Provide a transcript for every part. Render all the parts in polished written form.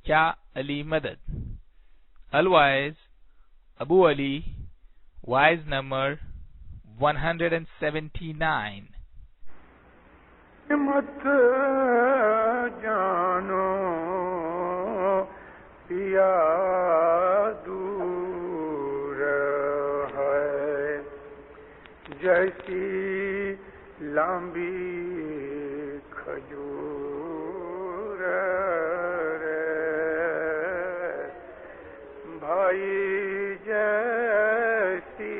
Ya Ali Madad. Otherwise, Abu Ali, wise number 179. مت جانو پیا دور ہے جیسی لمبی کھجور رے بھائی جیسی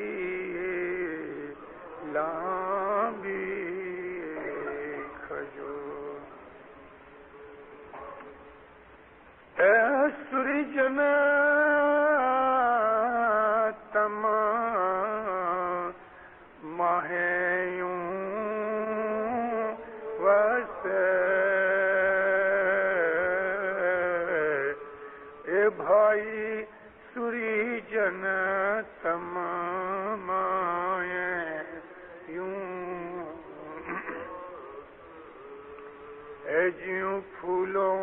لمبی سورجن تمام ماہ یوں ویسے اے بھائی سورجن تمام ماہ یوں اے جیوں پھولوں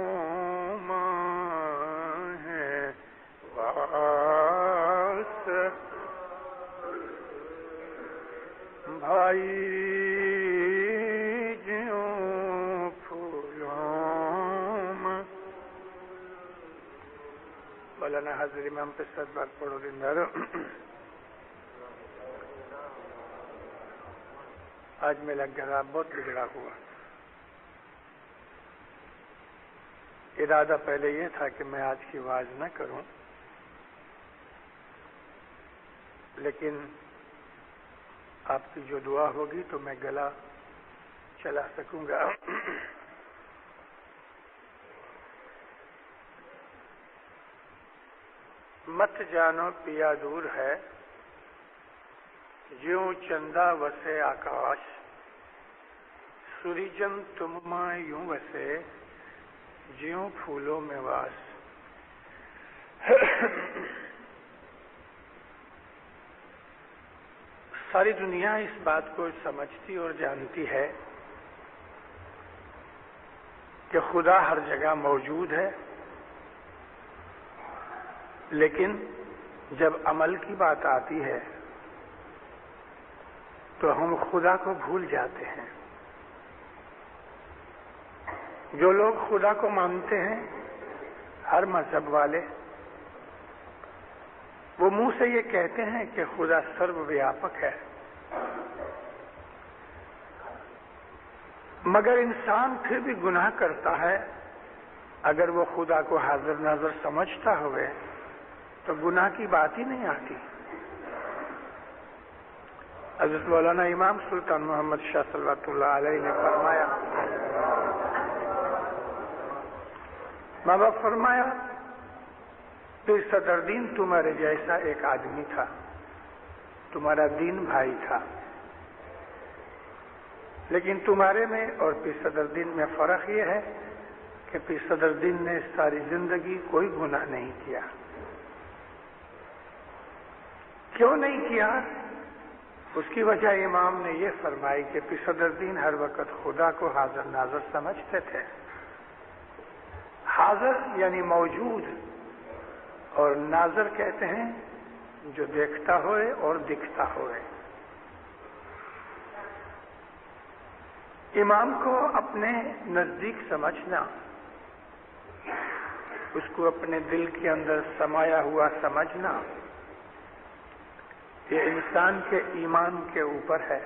بھائی جیوں پھولوں مولانا حاضر امام پہ 7 بار پڑھو دیندارو. آج میرا گلا بہت بگڑا ہوا. ارادہ پہلے یہ تھا کہ میں آج کی آواز نہ کروں، لیکن آپ کی جو دعا ہوگی تو میں گلا چلا سکوں گا. مت جانو پیا دور ہے جیوں چندہ وسے آکاش سورجن تم ماں یوں وسے جیوں پھولوں میں واس. ساری دنیا اس بات کو سمجھتی اور جانتی ہے کہ خدا ہر جگہ موجود ہے، لیکن جب عمل کی بات آتی ہے تو ہم خدا کو بھول جاتے ہیں. جو لوگ خدا کو مانتے ہیں، ہر مذہب والے، وہ منہ سے یہ کہتے ہیں کہ خدا سرو ویاپک ہے، مگر انسان پھر بھی گناہ کرتا ہے. اگر وہ خدا کو حاضر ناظر سمجھتا ہوئے تو گناہ کی بات ہی نہیں آتی. حضرت مولانا امام سلطان محمد شاہ صلوات اللہ علیہ نے فرمایا، ماں باپ فرمایا پھر صدر دین تمہارے جیسا ایک آدمی تھا، تمہارا دین بھائی تھا، لیکن تمہارے میں اور پیر صدر دین میں فرق یہ ہے کہ پیر صدر دین نے ساری زندگی کوئی گناہ نہیں کیا. کیوں نہیں کیا؟ اس کی وجہ امام نے یہ فرمائی کہ پیر صدر دین ہر وقت خدا کو حاضر ناظر سمجھتے تھے. حاضر یعنی موجود، اور ناظر کہتے ہیں جو دیکھتا ہوئے اور دکھتا ہوئے. امام کو اپنے نزدیک سمجھنا، اس کو اپنے دل کے اندر سمایا ہوا سمجھنا، یہ انسان کے ایمان کے اوپر ہے.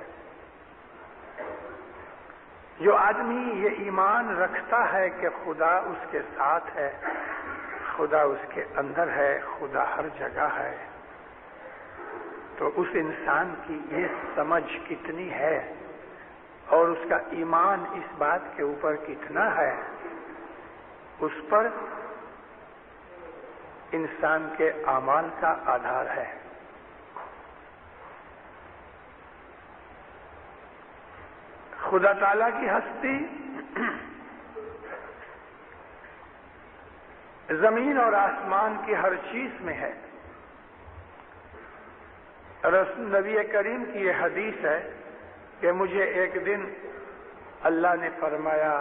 جو آدمی یہ ایمان رکھتا ہے کہ خدا اس کے ساتھ ہے، خدا اس کے اندر ہے، خدا ہر جگہ ہے، تو اس انسان کی یہ سمجھ کتنی ہے اور اس کا ایمان اس بات کے اوپر کتنا ہے، اس پر انسان کے اعمال کا آدھار ہے. خدا تعالیٰ کی ہستی زمین اور آسمان کی ہر چیز میں ہے. نبی کریم کی یہ حدیث ہے کہ مجھے ایک دن اللہ نے فرمایا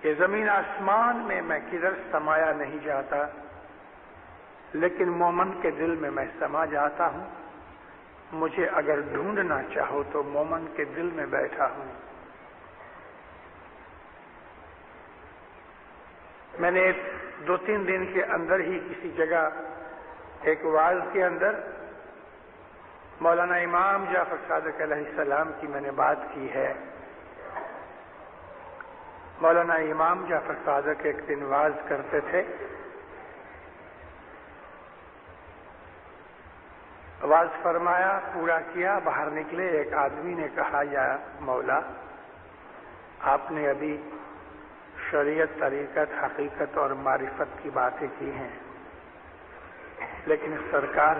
کہ زمین آسمان میں کدھر سمایا نہیں جاتا، لیکن مومن کے دل میں سما جاتا ہوں۔ مجھے اگر ڈھونڈنا چاہو تو مومن کے دل میں بیٹھا ہوں۔ میں نے 2-3 دن کے اندر ہی کسی جگہ ایک وعظ کے اندر مولانا امام جعفر صادق علیہ السلام کی میں نے بات کی ہے۔ مولانا امام جعفر صادق ایک دن وعظ کرتے تھے، وعظ فرمایا، پورا کیا، باہر نکلے، ایک آدمی نے کہا، یا مولا آپ نے ابھی شریعت، طریقت، حقیقت اور معرفت کی باتیں کی ہیں، لیکن سرکار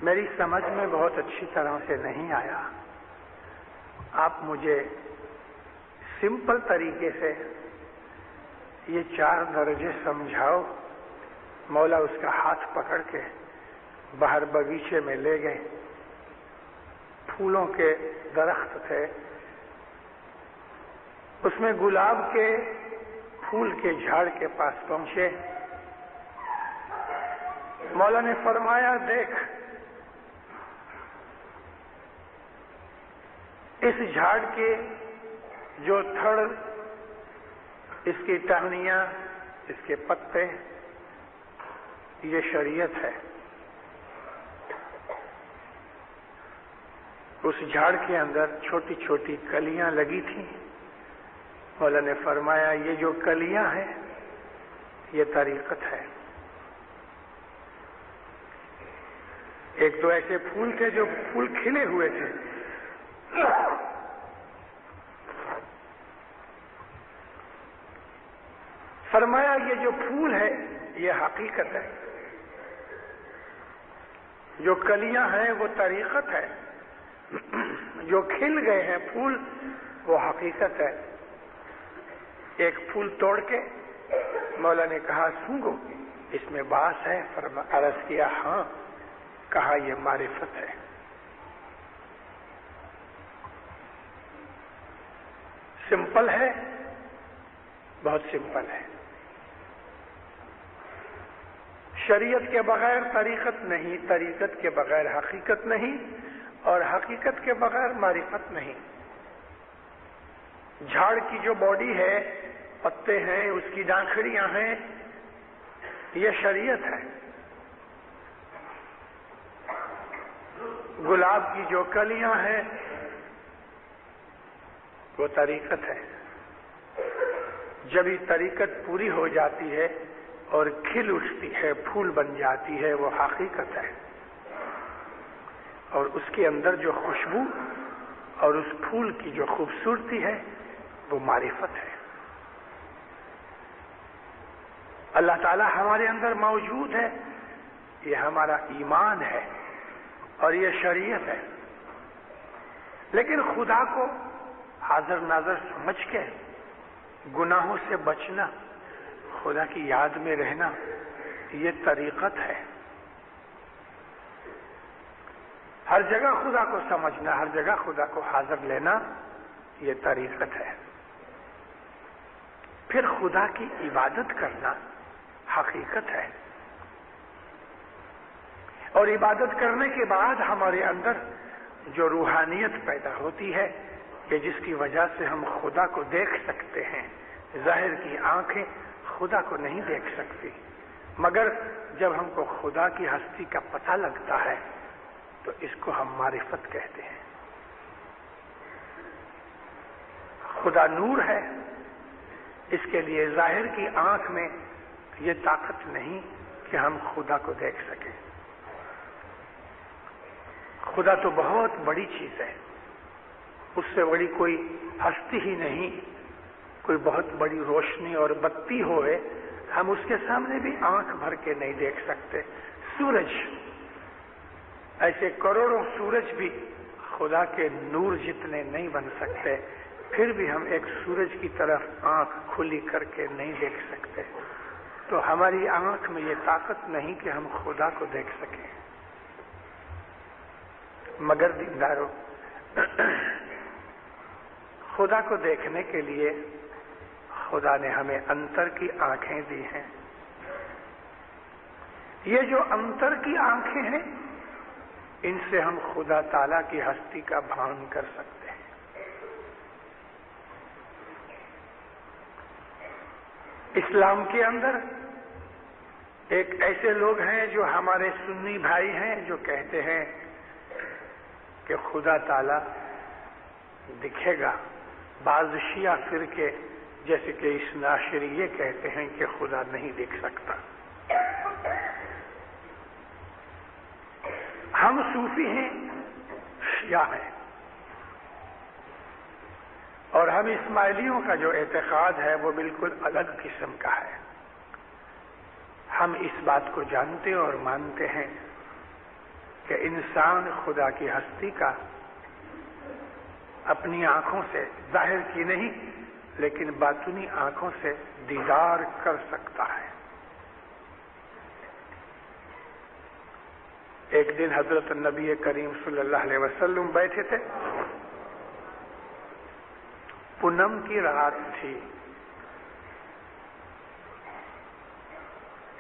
میری سمجھ میں بہت اچھی طرح سے نہیں آیا، آپ مجھے سمپل طریقے سے یہ 4 درجے سمجھاؤ۔ مولا اس کا ہاتھ پکڑ کے باہر باغیچے میں لے گئے، پھولوں کے درخت تھے، اس میں گلاب کے پھول کے جھاڑ کے پاس پہنچے۔ مولا نے فرمایا، دیکھ اس جھاڑ کے جو تھڑ، اس کی ٹہنیاں، اس کے پتے، یہ شریعت ہے۔ اس جھاڑ کے اندر چھوٹی چھوٹی کلیاں لگی تھیں۔ مولا نے فرمایا، یہ جو کلیاں ہیں یہ طریقت ہے۔ ایک تو ایسے پھول تھے جو پھول کھلے ہوئے تھے، فرمایا یہ جو پھول ہے یہ حقیقت ہے، جو کلیاں ہیں وہ طریقت ہے، جو کھل گئے ہیں پھول وہ حقیقت ہے۔ ایک پھول توڑ کے مولا نے کہا، سونگو اس میں باس ہے؟ عرض کیا، ہاں۔ کہا، یہ معرفت ہے۔ سمپل ہے، بہت سمپل ہے۔ شریعت کے بغیر طریقت نہیں، طریقت کے بغیر حقیقت نہیں، اور حقیقت کے بغیر معرفت نہیں۔ جھاڑ کی جو باڈی ہے، پتے ہیں، اس کی ڈانکھڑیاں ہیں، یہ شریعت ہے۔ گلاب کی جو کلیاں ہیں وہ طریقت ہے۔ جب یہ طریقت پوری ہو جاتی ہے اور کھل اٹھتی ہے، پھول بن جاتی ہے، وہ حقیقت ہے۔ اور اس کے اندر جو خوشبو اور اس پھول کی جو خوبصورتی ہے وہ معرفت ہے۔ اللہ تعالی ہمارے اندر موجود ہے، یہ ہمارا ایمان ہے اور یہ شریعت ہے۔ لیکن خدا کو حاضر ناظر سمجھ کے گناہوں سے بچنا، خدا کی یاد میں رہنا، یہ طریقت ہے۔ ہر جگہ خدا کو سمجھنا، ہر جگہ خدا کو حاضر لینا، یہ طریقت ہے۔ پھر خدا کی عبادت کرنا حقیقت ہے، اور عبادت کرنے کے بعد ہمارے اندر جو روحانیت پیدا ہوتی ہے کہ جس کی وجہ سے ہم خدا کو دیکھ سکتے ہیں۔ ظاہر کی آنکھیں خدا کو نہیں دیکھ سکتی، مگر جب ہم کو خدا کی ہستی کا پتہ لگتا ہے تو اس کو ہم معرفت کہتے ہیں۔ خدا نور ہے، اس کے لیے ظاہر کی آنکھ میں یہ طاقت نہیں کہ ہم خدا کو دیکھ سکیں۔ خدا تو بہت بڑی چیز ہے، اس سے بڑی کوئی ہستی ہی نہیں۔ کوئی بہت بڑی روشنی اور بتی ہوئے، ہم اس کے سامنے بھی آنکھ بھر کے نہیں دیکھ سکتے۔ سورج، ایسے کروڑوں سورج بھی خدا کے نور جتنے نہیں بن سکتے، پھر بھی ہم ایک سورج کی طرف آنکھ کھلی کر کے نہیں دیکھ سکتے۔ تو ہماری آنکھ میں یہ طاقت نہیں کہ ہم خدا کو دیکھ سکیں۔ مگر دیندارو، خدا کو دیکھنے کے لیے خدا نے ہمیں انتر کی آنکھیں دی ہیں. یہ جو انتر کی آنکھیں ہیں ان سے ہم خدا تعالیٰ کی ہستی کا بھان کر سکتے ہیں. اسلام کے اندر ایک ایسے لوگ ہیں جو ہمارے سنی بھائی ہیں جو کہتے ہیں کہ خدا تعالیٰ دکھے گا. بعض شیعہ فرقے جیسے کہ اثناعشری یہ کہتے ہیں کہ خدا نہیں دکھ سکتا. ہم صوفی ہیں، شیعہ ہیں، اور ہم اسماعیلیوں کا جو اعتقاد ہے وہ بالکل الگ قسم کا ہے. ہم اس بات کو جانتے اور مانتے ہیں کہ انسان خدا کی ہستی کا اپنی آنکھوں سے ظاہر کی نہیں لیکن باطنی آنکھوں سے دیدار کر سکتا ہے. ایک دن حضرت نبی کریم صلی اللہ علیہ وسلم بیٹھے تھے. پونم کی رات تھی.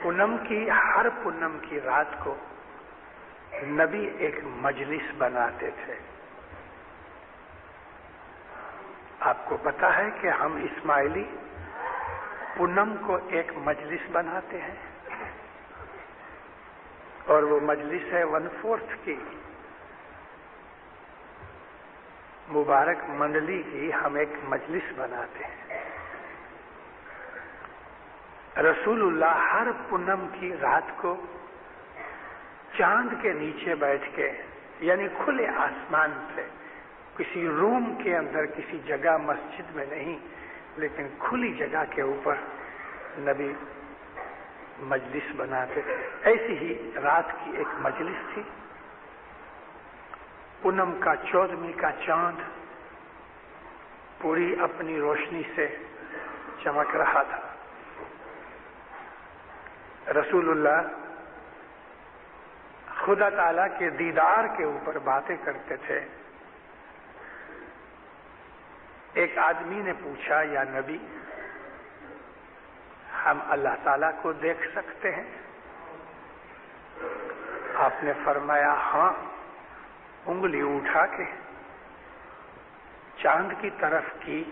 پونم کی ہر پونم کی رات کو نبی ایک مجلس بناتے تھے. آپ کو پتا ہے کہ ہم اسماعیلی پونم کو ایک مجلس بناتے ہیں اور وہ مجلس ہے 1/4 کی. مبارک منڈلی کی ہم ایک مجلس بناتے ہیں. رسول اللہ ہر پونم کی رات کو چاند کے نیچے بیٹھ کے یعنی کھلے آسمان سے کسی روم کے اندر کسی جگہ مسجد میں نہیں لیکن کھلی جگہ کے اوپر نبی مجلس بناتے تھے. ایسی ہی رات کی ایک مجلس تھی. پونم کا 14ویں کا چاند پوری اپنی روشنی سے چمک رہا تھا. رسول اللہ خدا تعالیٰ کے دیدار کے اوپر باتیں کرتے تھے. ایک آدمی نے پوچھا یا نبی ہم اللہ تعالیٰ کو دیکھ سکتے ہیں؟ آپ نے فرمایا ہاں. انگلی اٹھا کے چاند کی طرف کی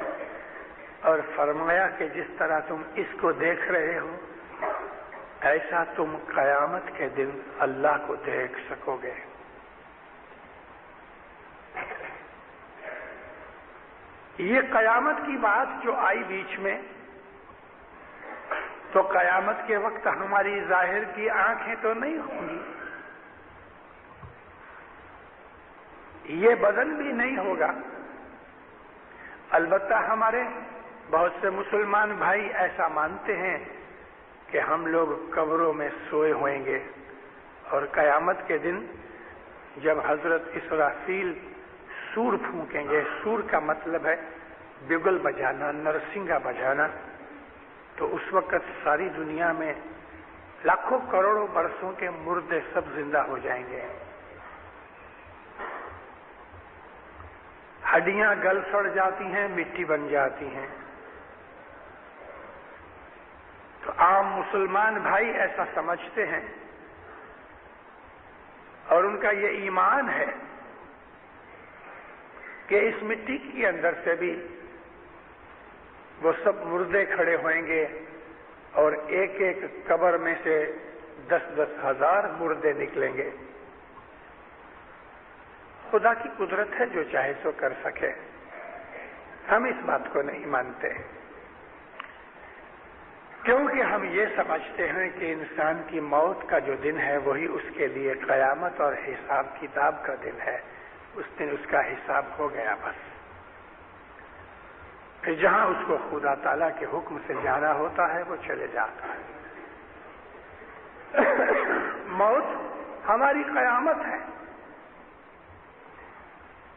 اور فرمایا کہ جس طرح تم اس کو دیکھ رہے ہو ایسا تم قیامت کے دن اللہ کو دیکھ سکو گے. یہ قیامت کی بات جو آئی بیچ میں تو قیامت کے وقت ہماری ظاہر کی آنکھیں تو نہیں ہوں گی، یہ بدن بھی نہیں ہوگا. البتہ ہمارے بہت سے مسلمان بھائی ایسا مانتے ہیں کہ ہم لوگ قبروں میں سوئے ہوئیں گے اور قیامت کے دن جب حضرت اسرافیل سور پھونکیں گے، سور کا مطلب ہے بگل بجانا، نرسنگا بجانا، تو اس وقت ساری دنیا میں لاکھوں کروڑوں برسوں کے مردے سب زندہ ہو جائیں گے. ہڈیاں گل سڑ جاتی ہیں، مٹی بن جاتی ہیں. تو عام مسلمان بھائی ایسا سمجھتے ہیں اور ان کا یہ ایمان ہے کہ اس مٹی کے اندر سے بھی وہ سب مردے کھڑے ہوئیں گے اور ایک ایک قبر میں سے 10-10 ہزار مردے نکلیں گے. خدا کی قدرت ہے جو چاہے سو کر سکے. ہم اس بات کو نہیں مانتے کیونکہ ہم یہ سمجھتے ہیں کہ انسان کی موت کا جو دن ہے وہی اس کے لیے قیامت اور حساب کتاب کا دن ہے. اس دن اس کا حساب ہو گیا بس. پھر جہاں اس کو خدا تعالیٰ کے حکم سے جانا ہوتا ہے وہ چلے جاتا ہے. موت ہماری قیامت ہے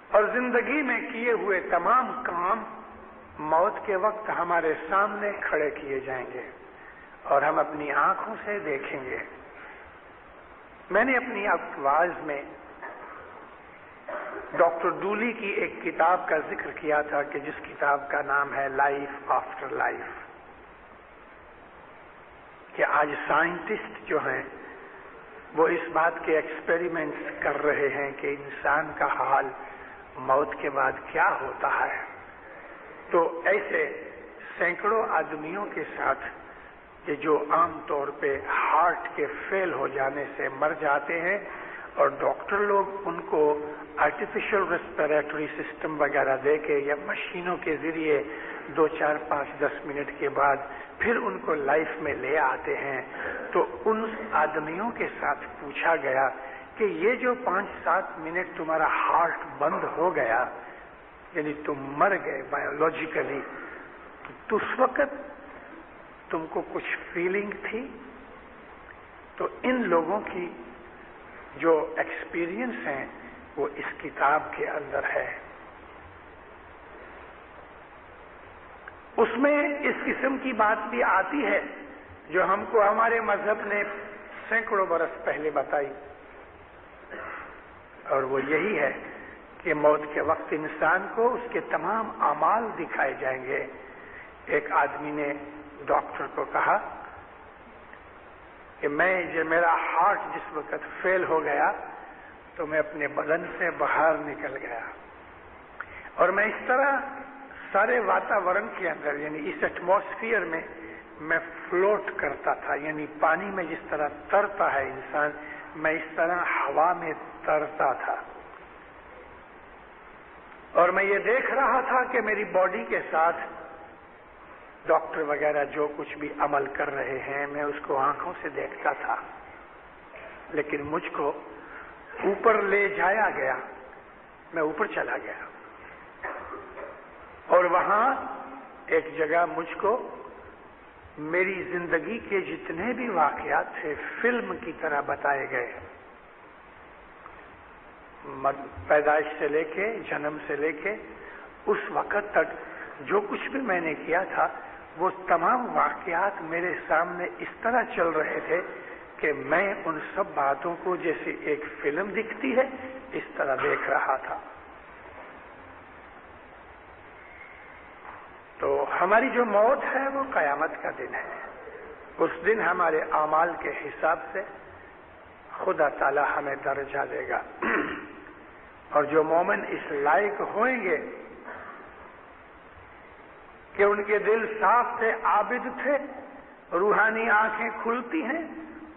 اور زندگی میں کیے ہوئے تمام کام موت کے وقت ہمارے سامنے کھڑے کیے جائیں گے اور ہم اپنی آنکھوں سے دیکھیں گے. میں نے اپنی آواز میں ڈاکٹر ڈولی کی ایک کتاب کا ذکر کیا تھا کہ جس کتاب کا نام ہے لائف آفٹر لائف. کہ آج سائنٹسٹ جو ہیں وہ اس بات کے ایکسپیریمنٹس کر رہے ہیں کہ انسان کا حال موت کے بعد کیا ہوتا ہے. تو ایسے سینکڑوں آدمیوں کے ساتھ کہ جو عام طور پہ ہارٹ کے فیل ہو جانے سے مر جاتے ہیں اور ڈاکٹر لوگ ان کو آرٹیفیشل ریسپیریٹری سسٹم وغیرہ دے کے یا مشینوں کے ذریعے 2, 4, 5, 10 منٹ کے بعد پھر ان کو لائف میں لے آتے ہیں. تو ان آدمیوں کے ساتھ پوچھا گیا کہ یہ جو 5-7 منٹ تمہارا ہارٹ بند ہو گیا یعنی تم مر گئے بایولوجیکلی، تو اس وقت تم کو کچھ فیلنگ تھی؟ تو ان لوگوں کی جو ایکسپیرینس ہیں وہ اس کتاب کے اندر ہے. اس میں اس قسم کی بات بھی آتی ہے جو ہم کو ہمارے مذہب نے سینکڑوں برس پہلے بتائی، اور وہ یہی ہے کہ موت کے وقت انسان کو اس کے تمام اعمال دکھائے جائیں گے. ایک آدمی نے ڈاکٹر کو کہا کہ میرا ہارٹ جس وقت فیل ہو گیا تو میں اپنے بدن سے باہر نکل گیا اور میں اس طرح سارے واتاورن کے اندر یعنی اس ایٹماسفیئر میں فلوٹ کرتا تھا، یعنی پانی میں جس طرح ترتا ہے انسان، میں اس طرح ہوا میں ترتا تھا اور میں یہ دیکھ رہا تھا کہ میری باڈی کے ساتھ ڈاکٹر وغیرہ جو کچھ بھی عمل کر رہے ہیں میں اس کو آنکھوں سے دیکھتا تھا، لیکن مجھ کو اوپر لے جایا گیا. میں اوپر چلا گیا اور وہاں ایک جگہ مجھ کو میری زندگی کے جتنے بھی واقعات تھے فلم کی طرح بتائے گئے. پیدائش سے لے کے جنم سے لے کے اس وقت تک جو کچھ بھی میں نے کیا تھا وہ تمام واقعات میرے سامنے اس طرح چل رہے تھے کہ میں ان سب باتوں کو جیسے ایک فلم دکھتی ہے اس طرح دیکھ رہا تھا. تو ہماری جو موت ہے وہ قیامت کا دن ہے. اس دن ہمارے اعمال کے حساب سے خدا تعالی ہمیں درجہ دے گا اور جو مومن اس لائق ہوئیں گے کہ ان کے دل صاف تھے، عابد تھے، روحانی آنکھیں کھلتی ہیں،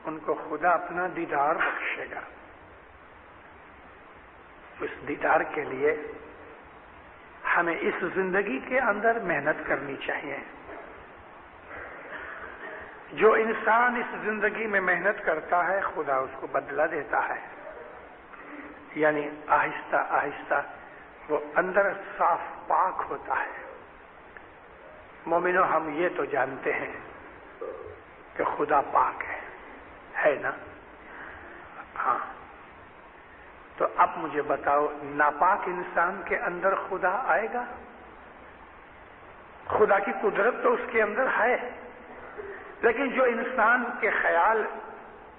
ان کو خدا اپنا دیدار بخشے گا. اس دیدار کے لیے ہمیں اس زندگی کے اندر محنت کرنی چاہیے. جو انسان اس زندگی میں محنت کرتا ہے خدا اس کو بدلہ دیتا ہے، یعنی آہستہ آہستہ وہ اندر صاف پاک ہوتا ہے. مومنوں ہم یہ تو جانتے ہیں کہ خدا پاک ہے نا؟ ہاں. تو اب مجھے بتاؤ ناپاک انسان کے اندر خدا آئے گا؟ خدا کی قدرت تو اس کے اندر ہے، لیکن جو انسان کے خیال،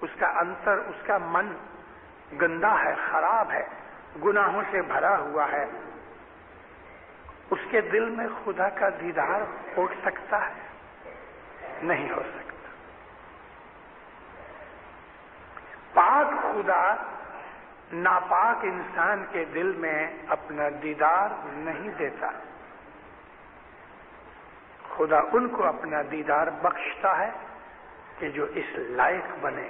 اس کا انتر، اس کا من گندا ہے، خراب ہے، گناہوں سے بھرا ہوا ہے، اس کے دل میں خدا کا دیدار ہو سکتا ہے؟ نہیں ہو سکتا. پاک خدا ناپاک انسان کے دل میں اپنا دیدار نہیں دیتا. خدا ان کو اپنا دیدار بخشتا ہے کہ جو اس لائق بنے.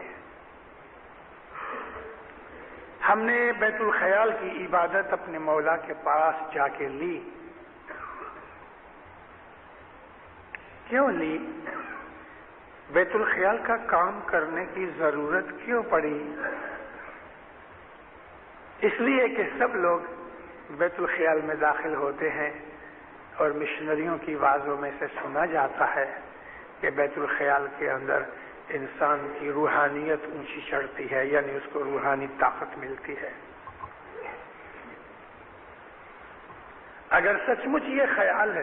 ہم نے بیت الخیال کی عبادت اپنے مولا کے پاس جا کے لی. کیوں لی؟ بیت الخیال کا کام کرنے کی ضرورت کیوں پڑی؟ اس لیے کہ سب لوگ بیت الخیال میں داخل ہوتے ہیں اور مشنریوں کی وعظوں میں سے سنا جاتا ہے کہ بیت الخیال کے اندر انسان کی روحانیت اونچی چڑھتی ہے، یعنی اس کو روحانی طاقت ملتی ہے. اگر سچ مچ یہ خیال ہے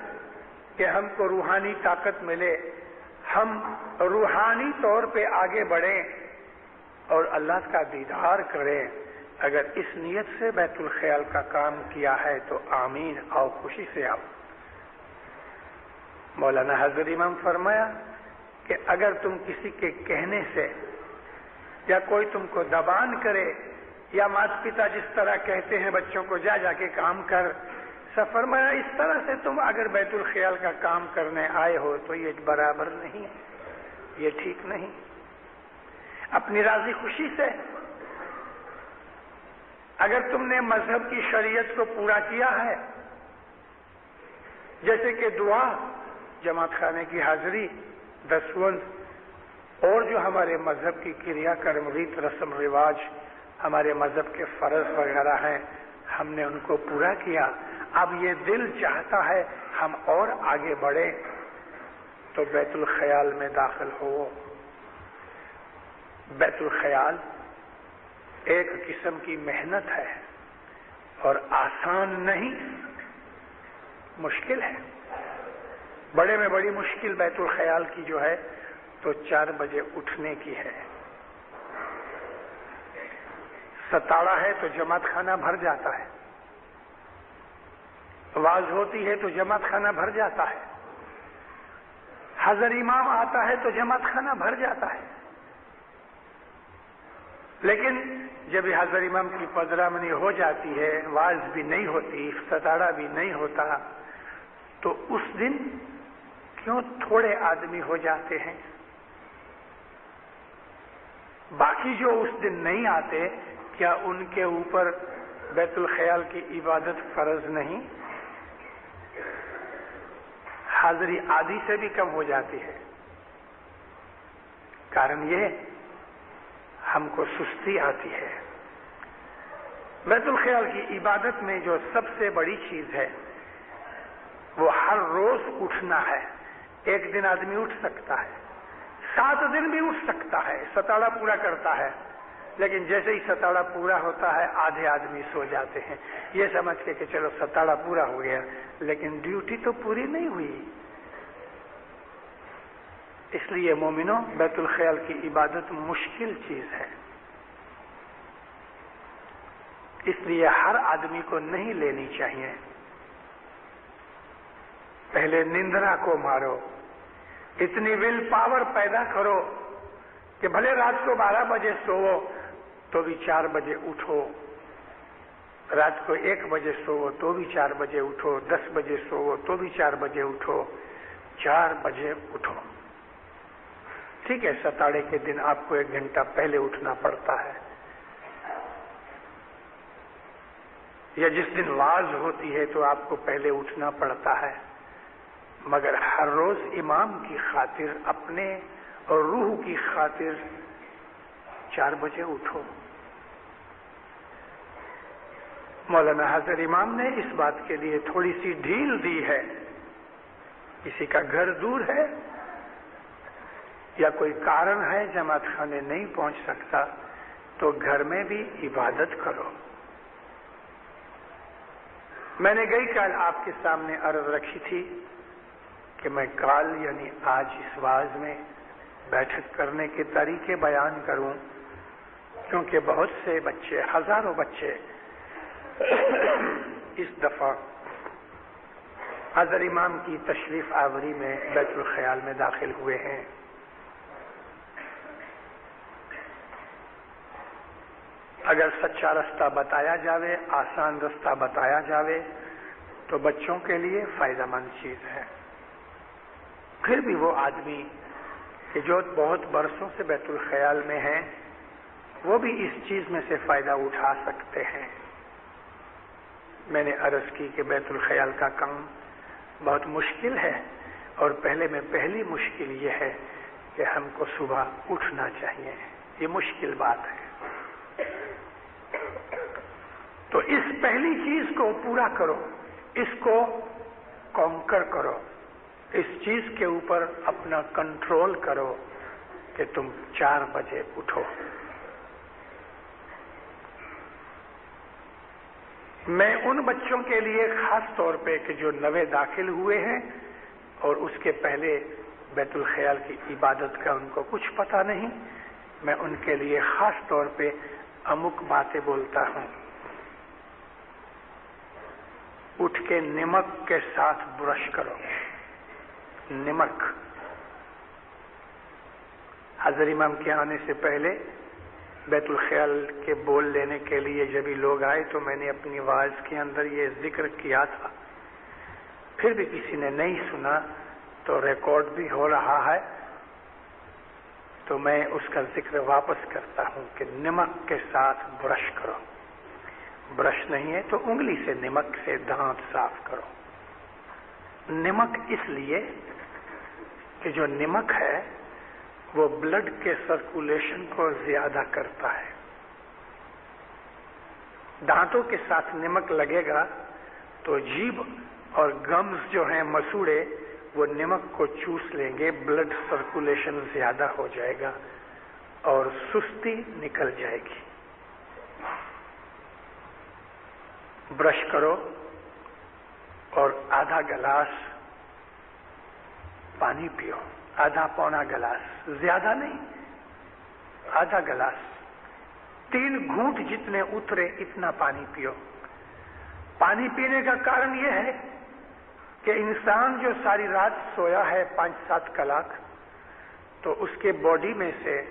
کہ ہم کو روحانی طاقت ملے، ہم روحانی طور پہ آگے بڑھیں اور اللہ کا دیدار کریں، اگر اس نیت سے بیت الخیال کا کام کیا ہے تو آمین، آؤ خوشی سے آؤ. مولانا حضرت امام فرمایا کہ اگر تم کسی کے کہنے سے یا کوئی تم کو دبان کرے یا ماتا پتا جس طرح کہتے ہیں بچوں کو جا جا کے کام کر، فرمایا اس طرح سے تم اگر بیت الخیال کا کام کرنے آئے ہو تو یہ برابر نہیں، یہ ٹھیک نہیں۔ اپنی راضی خوشی سے اگر تم نے مذہب کی شریعت کو پورا کیا ہے، جیسے کہ دعا، جماعت خانے کی حاضری، دسوند اور جو ہمارے مذہب کی کریا کرم ریت رسم رواج، ہمارے مذہب کے فرض وغیرہ ہیں، ہم نے ان کو پورا کیا، اب یہ دل چاہتا ہے ہم اور آگے بڑھیں تو بیت الخیال میں داخل ہو۔ بیت الخیال ایک قسم کی محنت ہے اور آسان نہیں، مشکل ہے۔ بڑے میں بڑی مشکل بیت الخیال کی جو ہے تو 4 بجے اٹھنے کی ہے۔ ستاڑا ہے تو جماعت خانہ بھر جاتا ہے، آواز ہوتی ہے تو جماعت خانہ بھر جاتا ہے، حضر امام آتا ہے تو جماعت خانہ بھر جاتا ہے، لیکن جب یہ حضر امام کی پدرامنی ہو جاتی ہے، آواز بھی نہیں ہوتی، ستاڑا بھی نہیں ہوتا، تو اس دن کیوں تھوڑے آدمی ہو جاتے ہیں؟ باقی جو اس دن نہیں آتے، کیا ان کے اوپر بیت الخیال کی عبادت فرض نہیں؟ حاضری آدھی سے بھی کم ہو جاتی ہے۔ کارن یہ ہم کو سستی آتی ہے۔ بیت الخیال کی عبادت میں جو سب سے بڑی چیز ہے وہ ہر روز اٹھنا ہے۔ ایک دن آدمی اٹھ سکتا ہے، 7 دن بھی اٹھ سکتا ہے، ستاڑا پورا کرتا ہے، لیکن جیسے ہی ستاڑا پورا ہوتا ہے آدھے آدمی سو جاتے ہیں، یہ سمجھ کے کہ چلو ستاڑا پورا ہو گیا، لیکن ڈیوٹی تو پوری نہیں ہوئی۔ اس لیے مومنوں، بیت الخیال کی عبادت مشکل چیز ہے، اس لیے ہر آدمی کو نہیں لینی چاہیے۔ پہلے نندرا کو مارو، اتنی ول پاور پیدا کرو کہ بھلے رات کو 12 بجے سوو تو بھی 4 بجے اٹھو، رات کو 1 بجے سوو تو بھی 4 بجے اٹھو، 10 بجے سوو تو بھی 4 بجے اٹھو، 4 بجے اٹھو۔ ٹھیک ہے، ستاڑے کے دن آپ کو 1 گھنٹہ پہلے اٹھنا پڑتا ہے، یا جس دن واز ہوتی ہے تو آپ کو پہلے اٹھنا پڑتا ہے، مگر ہر روز امام کی خاطر، اپنے اور روح کی خاطر 4 بجے اٹھو۔ مولانا حضر امام نے اس بات کے لیے تھوڑی سی ڈھیل دی ہے۔ کسی کا گھر دور ہے یا کوئی کارن ہے جماعت خانے نہیں پہنچ سکتا تو گھر میں بھی عبادت کرو۔ میں نے گئی کل آپ کے سامنے عرض رکھی تھی کہ میں کال یعنی آج اس واعظ میں بیٹھک کرنے کے طریقے بیان کروں، کیونکہ بہت سے بچے، ہزاروں بچے اس دفعہ حضر امام کی تشریف آوری میں بیت الخیال میں داخل ہوئے ہیں۔ اگر سچا رستہ بتایا جاوے، آسان رستہ بتایا جاوے تو بچوں کے لیے فائدہ مند چیز ہے۔ پھر بھی وہ آدمی کہ جو بہت برسوں سے بیت الخیال میں ہیں، وہ بھی اس چیز میں سے فائدہ اٹھا سکتے ہیں۔ میں نے عرض کی کہ بیت الخیال کا کام بہت مشکل ہے، اور پہلی مشکل یہ ہے کہ ہم کو صبح اٹھنا چاہیے، یہ مشکل بات ہے۔ تو اس پہلی چیز کو پورا کرو، اس کو کانکر کرو، اس چیز کے اوپر اپنا کنٹرول کرو کہ تم 4 بجے اٹھو۔ میں ان بچوں کے لیے خاص طور پہ کہ جو نوے داخل ہوئے ہیں اور اس کے پہلے بیت الخیال کی عبادت کا ان کو کچھ پتہ نہیں، میں ان کے لیے خاص طور پہ امک باتیں بولتا ہوں۔ اٹھ کے نمک کے ساتھ برش کرو، نمک حضرت امام کے آنے سے پہلے بیت الخیال کے بول لینے کے لیے جب بھی لوگ آئے تو میں نے اپنی واعظ کے اندر یہ ذکر کیا تھا، پھر بھی کسی نے نہیں سنا تو ریکارڈ بھی ہو رہا ہے، تو میں اس کا ذکر واپس کرتا ہوں کہ نمک کے ساتھ برش کرو، برش نہیں ہے تو انگلی سے نمک سے دانت صاف کرو۔ نمک اس لیے کہ جو نمک ہے وہ بلڈ کے سرکولیشن کو زیادہ کرتا ہے۔ دانتوں کے ساتھ نمک لگے گا تو جیب اور گمز جو ہیں مسوڑے وہ نمک کو چوس لیں گے، بلڈ سرکولیشن زیادہ ہو جائے گا اور سستی نکل جائے گی۔ برش کرو اور آدھا گلاس پانی پیو، آدھا پونا گلاس، زیادہ نہیں، آدھا گلاس، 3 گھونٹ جتنے اترے اتنا پانی پیو۔ پانی پینے کا کارن یہ ہے کہ انسان جو ساری رات سویا ہے 5-7 کلاک، تو اس کے باڈی میں سے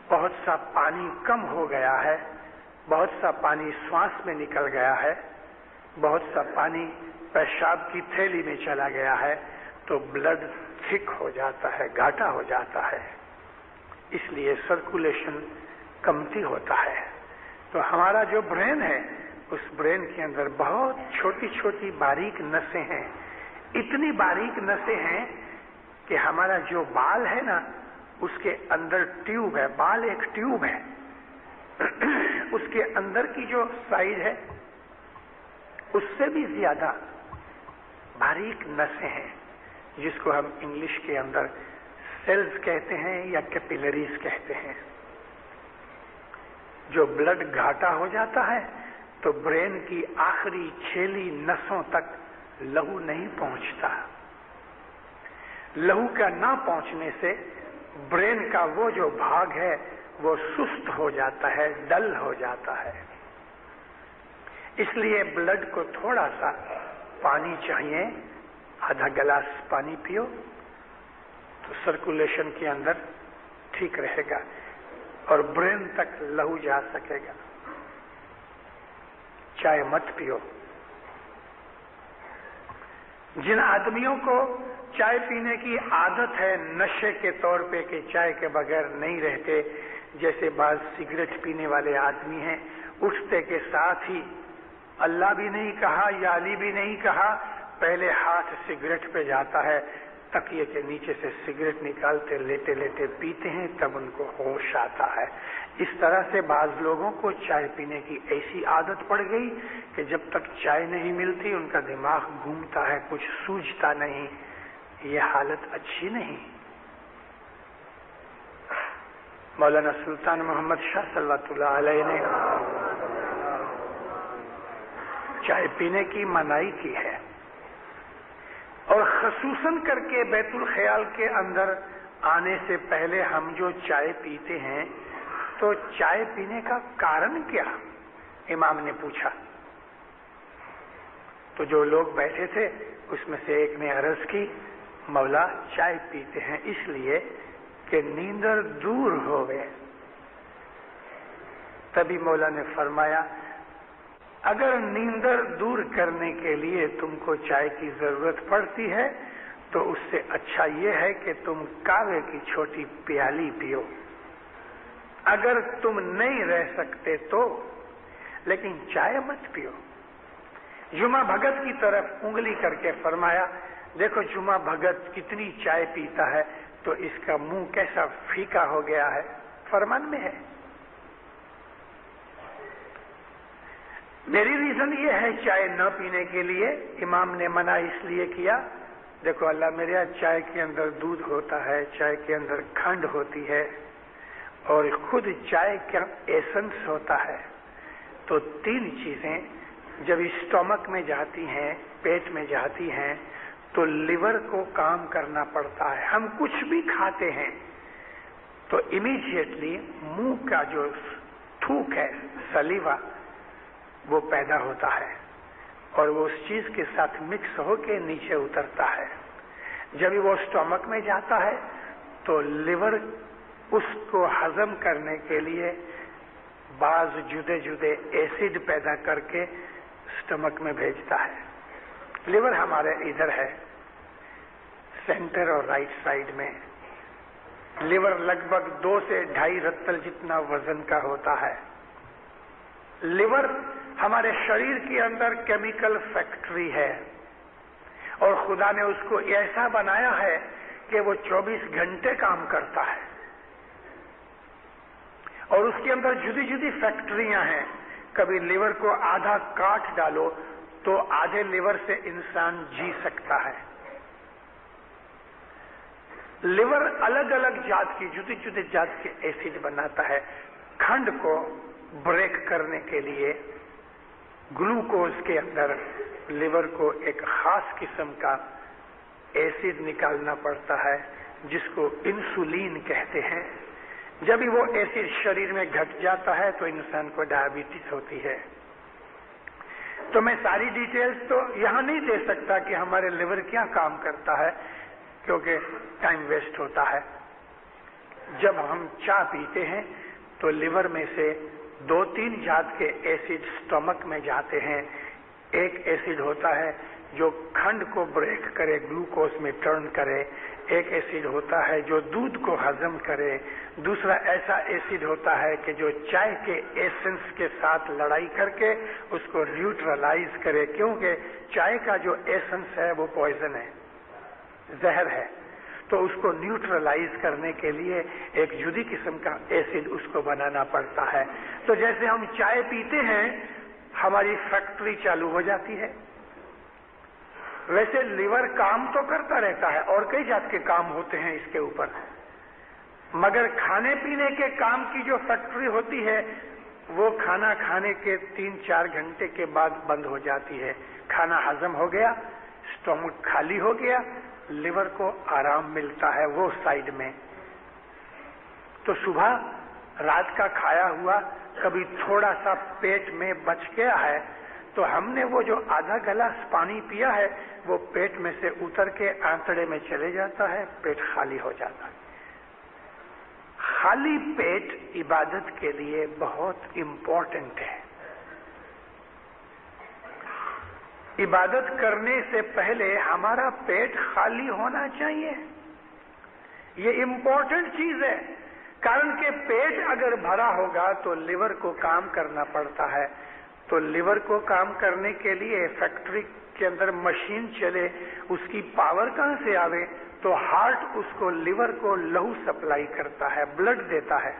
بہت سا پانی کم ہو گیا ہے، بہت سا پانی سانس میں نکل گیا ہے، بہت سا پانی پیشاب کی تھیلی میں چلا گیا ہے، تو بلڈ تھک ہو جاتا ہے، گھاٹا ہو جاتا ہے، اس لیے سرکولیشن کمتی ہوتا ہے۔ تو ہمارا جو برین ہے اس برین کے اندر بہت چھوٹی چھوٹی باریک نسیں ہیں، اتنی باریک نسیں ہیں کہ ہمارا جو بال ہے نا اس کے اندر ٹیوب ہے، بال ایک ٹیوب ہے، اس کے اندر کی جو سائز ہے اس سے بھی زیادہ باریک نسیں ہیں، جس کو ہم انگلش کے اندر سیلز کہتے ہیں یا کیپیلریز کہتے ہیں۔ جو بلڈ گھاٹا ہو جاتا ہے تو برین کی آخری چھیلی نسوں تک لہو نہیں پہنچتا۔ لہو کا نہ پہنچنے سے برین کا وہ جو بھاگ ہے وہ سست ہو جاتا ہے، ڈل ہو جاتا ہے۔ اس لیے بلڈ کو تھوڑا سا پانی چاہیے، آدھا گلاس پانی پیو تو سرکولیشن کے اندر ٹھیک رہے گا اور برین تک لہو جا سکے گا۔ چائے مت پیو۔ جن آدمیوں کو چائے پینے کی عادت ہے نشے کے طور پہ کہ چائے کے بغیر نہیں رہتے، جیسے بعض سگریٹ پینے والے آدمی ہیں، اٹھتے کے ساتھ ہی اللہ بھی نہیں کہا یا علی بھی نہیں کہا، پہلے ہاتھ سگریٹ پہ جاتا ہے، تکیے کے نیچے سے سگریٹ نکالتے لیٹے لیٹے پیتے ہیں، تب ان کو ہوش آتا ہے۔ اس طرح سے بعض لوگوں کو چائے پینے کی ایسی عادت پڑ گئی کہ جب تک چائے نہیں ملتی ان کا دماغ گھومتا ہے، کچھ سوجھتا نہیں۔ یہ حالت اچھی نہیں۔ مولانا سلطان محمد شاہ صلوات اللہ علیہ نے چائے پینے کی منائی کی ہے، اور خصوصاً کر کے بیت الخیال کے اندر آنے سے پہلے ہم جو چائے پیتے ہیں تو چائے پینے کا کارن کیا؟ امام نے پوچھا تو جو لوگ بیٹھے تھے اس میں سے ایک نے عرض کی، مولا چائے پیتے ہیں اس لیے کہ نیندر دور ہو گئے۔ تبھی مولا نے فرمایا، اگر نیندر دور کرنے کے لیے تم کو چائے کی ضرورت پڑتی ہے تو اس سے اچھا یہ ہے کہ تم کاوے کی چھوٹی پیالی پیو، اگر تم نہیں رہ سکتے تو، لیکن چائے مت پیو۔ جمعہ بھگت کی طرف انگلی کر کے فرمایا، دیکھو جمعہ بھگت کتنی چائے پیتا ہے تو اس کا منہ کیسا پھیکا ہو گیا ہے، فرمان میں ہے۔ میری ریزن یہ ہے چائے نہ پینے کے لیے، امام نے منع اس لیے کیا، دیکھو اللہ میرے، چائے کے اندر دودھ ہوتا ہے، چائے کے اندر کھنڈ ہوتی ہے، اور خود چائے کا ایسنس ہوتا ہے، تو 3 چیزیں جب اسٹومک میں جاتی ہیں، پیٹ میں جاتی ہیں، تو لیور کو کام کرنا پڑتا ہے۔ ہم کچھ بھی کھاتے ہیں تو امیڈیٹلی منہ کا جو تھوک ہے، سلیوا، وہ پیدا ہوتا ہے اور وہ اس چیز کے ساتھ مکس ہو کے نیچے اترتا ہے۔ جب وہ اسٹومک میں جاتا ہے تو لیور اس کو ہضم کرنے کے لیے بعض جدے جدے ایسڈ پیدا کر کے اسٹمک میں بھیجتا ہے. لیور ہمارے ادھر ہے، سینٹر اور رائٹ سائڈ میں. لیور لگ بھگ 2 سے 2.5 رتل جتنا وزن کا ہوتا ہے. لیور ہمارے شریر کے اندر کیمیکل فیکٹری ہے، اور خدا نے اس کو ایسا بنایا ہے کہ وہ 24 گھنٹے کام کرتا ہے، اور اس کے اندر جدی جدی فیکٹریاں ہیں. کبھی لیور کو آدھا کاٹ ڈالو تو آدھے لیور سے انسان جی سکتا ہے. لیور الگ الگ جات کی جدی جدی جات کے ایسڈ بناتا ہے. کھنڈ کو بریک کرنے کے لیے گلوکوز کے اندر لیور کو ایک خاص قسم کا ایسڈ نکالنا پڑتا ہے جس کو انسولین کہتے ہیں. جب وہ ایسڈ شریر میں گھٹ جاتا ہے تو انسان کو ڈائبٹیز ہوتی ہے. تو میں ساری ڈیٹیلز تو یہاں نہیں دے سکتا کہ ہمارے لیور کیا کام کرتا ہے، کیونکہ ٹائم ویسٹ ہوتا ہے. جب ہم چائے پیتے ہیں تو لیور میں سے 2-3 جات کے ایسڈ سٹمک میں جاتے ہیں. ایک ایسڈ ہوتا ہے جو کھنڈ کو بریک کرے، گلوکوز میں ٹرن کرے. ایک ایسڈ ہوتا ہے جو دودھ کو ہضم کرے. دوسرا ایسا ایسڈ ہوتا ہے کہ جو چائے کے ایسنس کے ساتھ لڑائی کر کے اس کو نیوٹرلائز کرے، کیونکہ چائے کا جو ایسنس ہے وہ پوائزن ہے، زہر ہے. تو اس کو نیوٹرلائز کرنے کے لیے ایک جدی قسم کا ایسڈ اس کو بنانا پڑتا ہے. تو جیسے ہم چائے پیتے ہیں ہماری فیکٹری چالو ہو جاتی ہے، ویسے لیور کام تو کرتا رہتا ہے، اور کئی جات کے کام ہوتے ہیں اس کے اوپر، مگر کھانے پینے کے کام کی جو فیکٹری ہوتی ہے وہ کھانا کھانے کے 3-4 گھنٹے کے بعد بند ہو جاتی ہے. کھانا ہضم ہو گیا، اسٹمک خالی ہو گیا، لیور کو آرام ملتا ہے وہ سائڈ میں. تو صبح رات کا کھایا ہوا کبھی تھوڑا سا پیٹ میں بچ گیا ہے تو ہم نے وہ جو آدھا گلاس پانی پیا ہے وہ پیٹ میں سے اتر کے آنتڑے میں چلے جاتا ہے، پیٹ خالی ہو جاتا ہے. خالی پیٹ عبادت کے لیے بہت امپورٹنٹ ہے. عبادت کرنے سے پہلے ہمارا پیٹ خالی ہونا چاہیے. یہ امپورٹنٹ چیز ہے، کارن کہ پیٹ اگر بھرا ہوگا تو لیور کو کام کرنا پڑتا ہے. تو لیور کو کام کرنے کے لیے فیکٹری کے اندر مشین چلے، اس کی پاور کہاں سے آوے؟ تو ہارٹ اس کو لیور کو لہو سپلائی کرتا ہے، بلڈ دیتا ہے.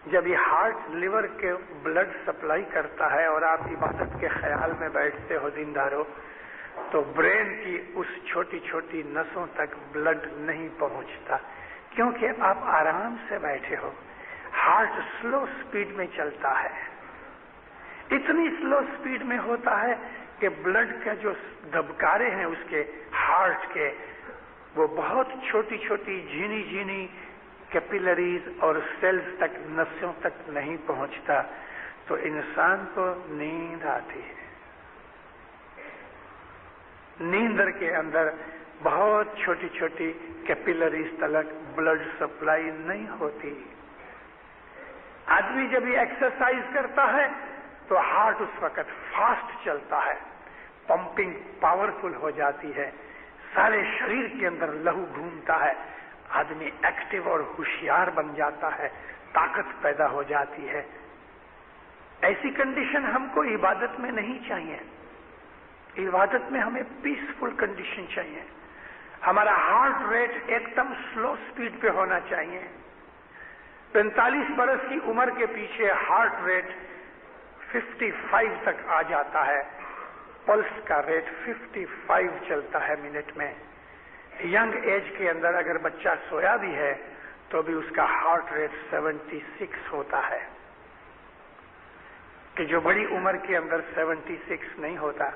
جب یہ ہارٹ لیور کے بلڈ سپلائی کرتا ہے اور آپ عبادت کے خیال میں بیٹھتے ہو دیندارو، تو برین کی اس چھوٹی چھوٹی نسوں تک بلڈ نہیں پہنچتا، کیونکہ آپ آرام سے بیٹھے ہو. ہارٹ سلو سپیڈ میں چلتا ہے، اتنی سلو سپیڈ میں ہوتا ہے کہ بلڈ کا جو دھبکارے ہیں اس کے ہارٹ کے وہ بہت چھوٹی چھوٹی جھینی جھینی کیپیلریز اور سیلز تک، نسوں تک نہیں پہنچتا. تو انسان کو نیند آتی ہے. نیندر کے اندر بہت چھوٹی چھوٹی کیپیلریز تلک بلڈ سپلائی نہیں ہوتی. آدمی جب یہ ایکسرسائز کرتا ہے تو ہارٹ اس وقت فاسٹ چلتا ہے، پمپنگ پاورفل ہو جاتی ہے، سارے شریر کے اندر لہو گھومتا ہے، آدمی ایکٹیو اور ہوشیار بن جاتا ہے، طاقت پیدا ہو جاتی ہے. ایسی کنڈیشن ہم کو عبادت میں نہیں چاہیے. عبادت میں ہمیں پیسفل کنڈیشن چاہیے. ہمارا ہارٹ ریٹ ایک دم سلو سپیڈ پہ ہونا چاہیے. 45 برس کی عمر کے پیچھے ہارٹ ریٹ 55 تک آ جاتا ہے، پلس کا ریٹ 55 چلتا ہے منٹ میں. ینگ ایج کے اندر اگر بچہ سویا بھی ہے تو بھی اس کا ہارٹ ریٹ 76 ہوتا ہے، کہ جو بڑی عمر کے اندر 76 نہیں ہوتا.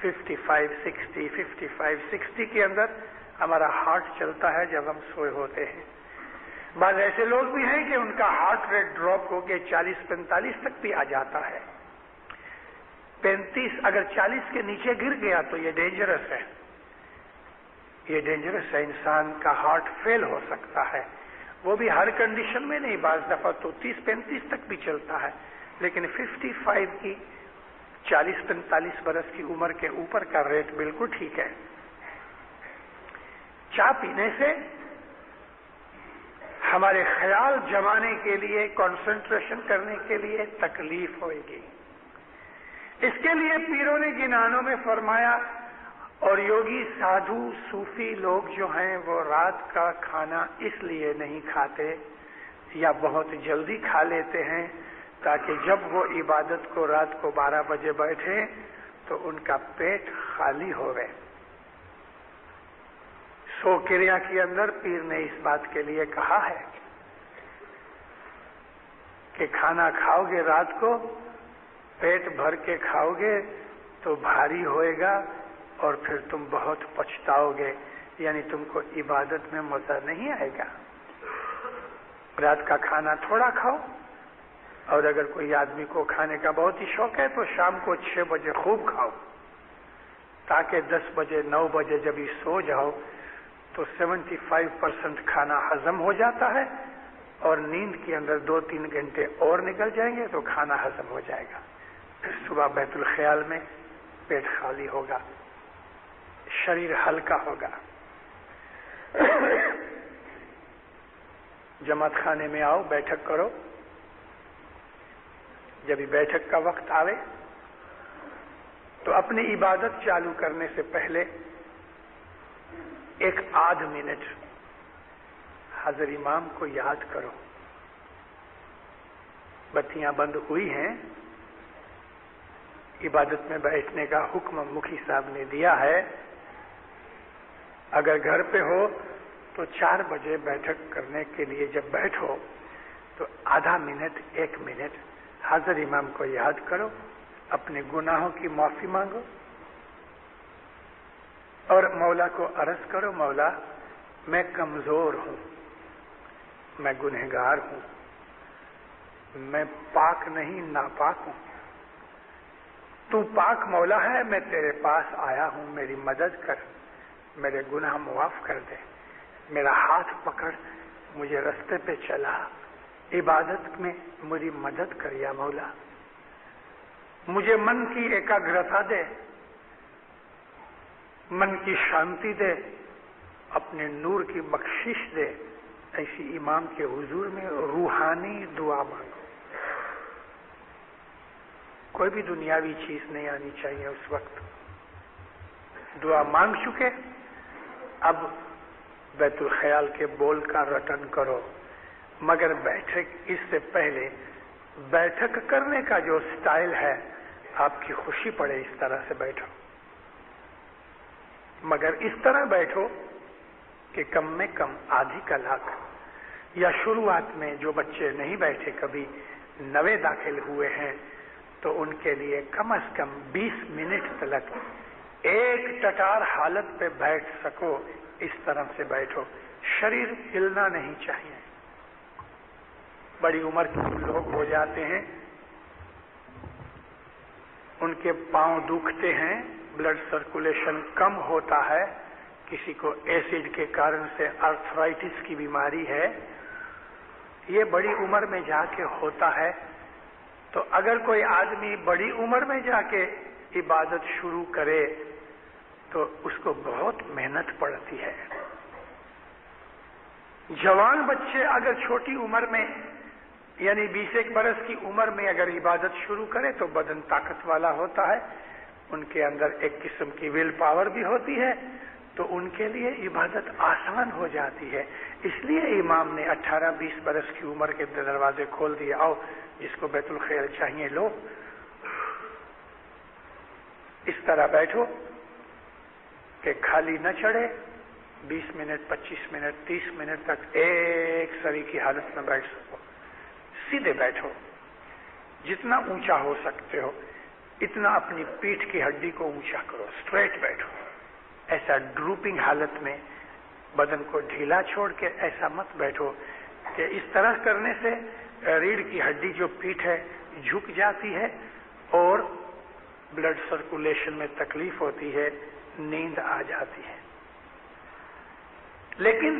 55 60 55 60 کے اندر ہمارا ہارٹ چلتا ہے جب ہم سوئے ہوتے ہیں. بعض ایسے لوگ بھی ہیں کہ ان کا ہارٹ ریٹ ڈراپ ہو کے 40-45 تک بھی آ جاتا ہے. 35 اگر 40 کے نیچے گر گیا تو یہ ڈینجرس ہے. یہ ڈینجرس ہے، انسان کا ہارٹ فیل ہو سکتا ہے. وہ بھی ہر کنڈیشن میں نہیں، بعض دفعہ تو 30-35 تک بھی چلتا ہے، لیکن 55 کی 40-45 برس کی عمر کے اوپر کا ریٹ بالکل ٹھیک ہے۔ چائے پینے سے ہمارے خیال جمانے کے لیے، کنسنٹریشن کرنے کے لیے تکلیف ہوئے گی۔ اس کے لیے پیروں نے گنانوں میں فرمایا، اور یوگی سادھو صوفی لوگ جو ہیں وہ رات کا کھانا اس لیے نہیں کھاتے یا بہت جلدی کھا لیتے ہیں تاکہ جب وہ عبادت کو رات کو 12 بجے بیٹھے تو ان کا پیٹ خالی ہوئے۔ سو کریا کے اندر پیر نے اس بات کے لیے کہا ہے کہ کھانا کھاؤ گے رات کو، پیٹ بھر کے کھاؤ گے تو بھاری ہوئے گا اور پھر تم بہت پچھتاؤ گے، یعنی تم کو عبادت میں مزہ نہیں آئے گا۔ رات کا کھانا تھوڑا کھاؤ، اور اگر کوئی آدمی کو کھانے کا بہت ہی شوق ہے تو شام کو 6 بجے خوب کھاؤ، تاکہ 10 بجے 9 بجے جب ہی سو جاؤ تو 75% کھانا ہضم ہو جاتا ہے، اور نیند کے اندر 2-3 گھنٹے اور نکل جائیں گے تو کھانا ہضم ہو جائے گا۔ پھر صبح بیت الخیال میں پیٹ خالی ہوگا، شریر ہلکا ہوگا۔ جماعت خانے میں آؤ، بیٹھک کرو، جب بیٹھک کا وقت آوے تو اپنی عبادت چالو کرنے سے پہلے 1 منٹ حضر امام کو یاد کرو۔ بتیاں بند ہوئی ہیں، عبادت میں بیٹھنے کا حکم مکھی صاحب نے دیا ہے۔ اگر گھر پہ ہو تو 4 بجے بیٹھک کرنے کے لیے جب بیٹھو تو آدھا منٹ 1 منٹ حضر امام کو یاد کرو، اپنے گناہوں کی معافی مانگو اور مولا کو عرض کرو، مولا میں کمزور ہوں، میں گنہگار ہوں، میں پاک نہیں ناپاک ہوں، تو پاک مولا ہے، میں تیرے پاس آیا ہوں، میری مدد کر، میرے گناہ معاف کر دے، میرا ہاتھ پکڑ مجھے رستے پہ چلا، عبادت میں میری مدد کر یا مولا، مجھے من کی ایکاگرتا دے، من کی شانتی دے، اپنے نور کی بخشش دے۔ ایسی امام کے حضور میں روحانی دعا مانگو، کوئی بھی دنیاوی چیز نہیں آنی چاہیے اس وقت۔ دعا مانگ چکے، اب بیت الخیال کے بول کا رٹن کرو، مگر بیٹھک اس سے پہلے بیٹھک کرنے کا جو سٹائل ہے آپ کی خوشی پڑے اس طرح سے بیٹھو، مگر اس طرح بیٹھو کہ کم میں کم آدھی کلاک، یا شروعات میں جو بچے نہیں بیٹھے کبھی نوے داخل ہوئے ہیں تو ان کے لیے کم از کم 20 منٹ تک ایک ٹٹار حالت پہ بیٹھ سکو، اس طرح سے بیٹھو، شریر ہلنا نہیں چاہیے۔ بڑی عمر کے لوگ ہو جاتے ہیں، ان کے پاؤں دکھتے ہیں، بلڈ سرکولیشن کم ہوتا ہے، کسی کو ایسڈ کے کارن سے آرتھرائٹس کی بیماری ہے، یہ بڑی عمر میں جا کے ہوتا ہے۔ تو اگر کوئی آدمی بڑی عمر میں جا کے عبادت شروع کرے تو اس کو بہت محنت پڑتی ہے۔ جوان بچے اگر چھوٹی عمر میں یعنی 20 برس کی عمر میں اگر عبادت شروع کرے تو بدن طاقت والا ہوتا ہے، ان کے اندر ایک قسم کی ول پاور بھی ہوتی ہے، تو ان کے لیے عبادت آسان ہو جاتی ہے۔ اس لیے امام نے 18-20 برس کی عمر کے دروازے کھول دیے، آؤ جس کو بیت الخیل چاہیے لو۔ اس طرح بیٹھو کہ خالی نہ چڑھے، 20 منٹ 25 منٹ 30 منٹ تک ایک سری کی حالت میں بیٹھ سکو۔ سیدھے بیٹھو، جتنا اونچا ہو سکتے ہو اتنا اپنی پیٹھ کی ہڈی کو اونچا کرو، اسٹریٹ بیٹھو۔ ایسا ڈروپنگ حالت میں بدن کو ڈھیلا چھوڑ کے ایسا مت بیٹھو کہ اس طرح کرنے سے ریڑھ کی ہڈی جو پیٹھ ہے جھک جاتی ہے اور بلڈ سرکولیشن میں تکلیف ہوتی ہے، نیند آ جاتی ہے۔ لیکن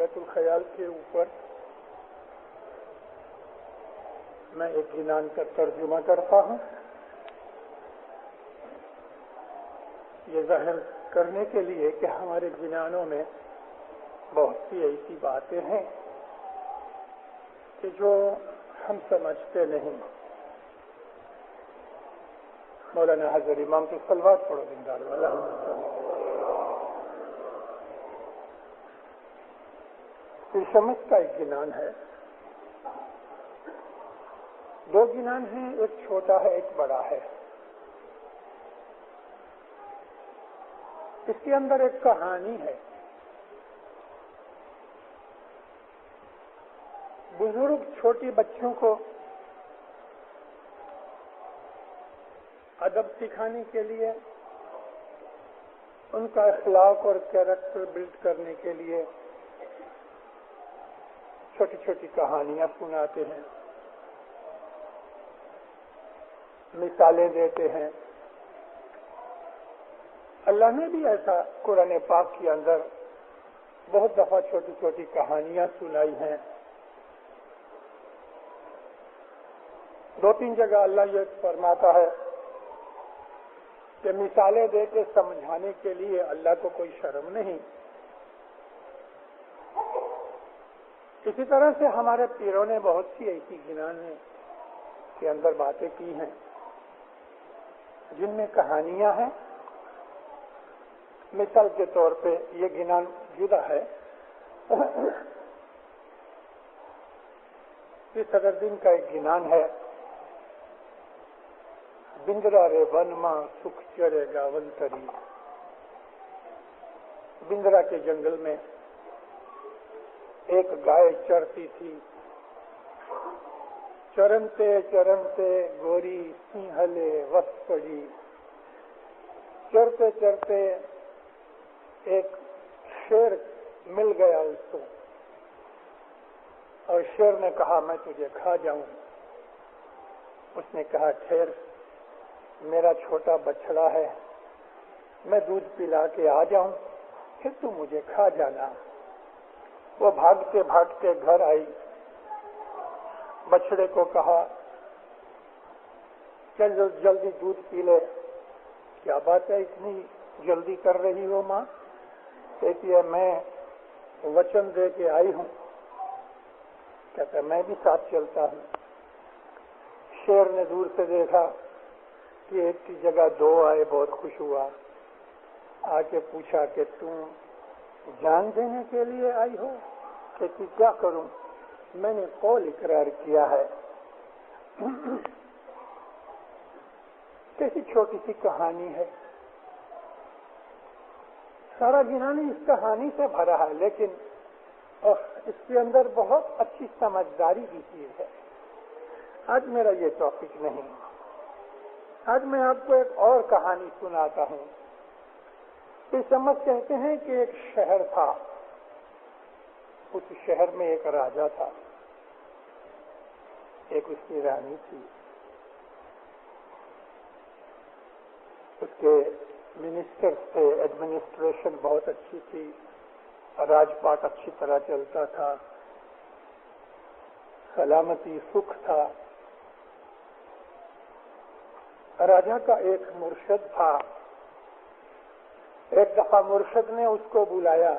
بیت الخیال کے اوپر میں ایک گنان کا ترجمہ کرتا ہوں، یہ ظاہر کرنے کے لیے کہ ہمارے گنانوں میں بہت سی ایسی باتیں ہیں کہ جو ہم سمجھتے نہیں۔ مولانا حضرت امام کی صلوات پڑھو دیندار والا۔ پھر شمس کا ایک گنان ہے، دو گنان ہیں، ایک چھوٹا ہے ایک بڑا ہے۔ اس کے اندر ایک کہانی ہے۔ بزرگ چھوٹی بچوں کو ادب سکھانے کے لیے، ان کا اخلاق اور کیریکٹر بلڈ کرنے کے لیے چھوٹی چھوٹی کہانیاں سناتے ہیں، مثالیں دیتے ہیں۔ اللہ نے بھی ایسا قرآن پاک کے اندر بہت دفعہ چھوٹی چھوٹی کہانیاں سنائی ہیں۔ دو تین جگہ اللہ یہ فرماتا ہے کہ مثالیں دے کے سمجھانے کے لیے اللہ کو کوئی شرم نہیں۔ اسی طرح سے ہمارے پیروں نے بہت سی ایسی گنان کے اندر باتیں کی ہیں جن میں کہانیاں ہیں۔ مثال کے طور پہ یہ گنان جدا ہے، صدر دین کا ایک گنان ہے، بندرا رے ون ماں سکھ چرے گاون تری۔ بندرا کے جنگل میں ایک گائے چرتی تھی، چرنتے چرنتے گوری سنہلے وس پڑی۔ چرتے چرتے ایک شیر مل گیا اس کو، اور شیر نے کہا میں تجھے کھا جاؤں۔ اس نے کہا ٹھہر، میرا چھوٹا بچڑا ہے، میں دودھ پلا کے آ جاؤں پھر تو مجھے کھا جانا۔ وہ بھاگتے بھاگتے گھر آئی، بچڑے کو کہا چل جلدی دودھ پی لے۔ کیا بات ہے اتنی جلدی کر رہی ہو ماں؟ کہتی ہے میں وچن دے کے آئی ہوں۔ کہتا ہے میں بھی ساتھ چلتا ہوں۔ شیر نے دور سے دیکھا کہ ایک کی جگہ دو آئے، بہت خوش ہوا، آ کے پوچھا کہ تم جان دینے کے لیے آئی ہو؟ کہتی کیا کروں، میں نے قول اقرار کیا ہے۔ کیسی چھوٹی سی کہانی ہے، سارا گنانی اس کہانی سے بھرا ہے، لیکن اس کے اندر بہت اچھی سمجھداری کی چیز ہے۔ آج میرا یہ ٹاپک نہیں، آج میں آپ کو ایک اور کہانی سناتا ہوں۔ اس سمجھ کہتے ہیں کہ ایک شہر تھا، اس شہر میں ایک راجا تھا، ایک اس کی رانی تھی، اس کے منسٹر تھے، ایڈمنسٹریشن بہت اچھی تھی، راج پاٹ اچھی طرح چلتا تھا، سلامتی سکھ تھا۔ راجا کا ایک مرشد تھا، ایک دفعہ مرشد نے اس کو بلایا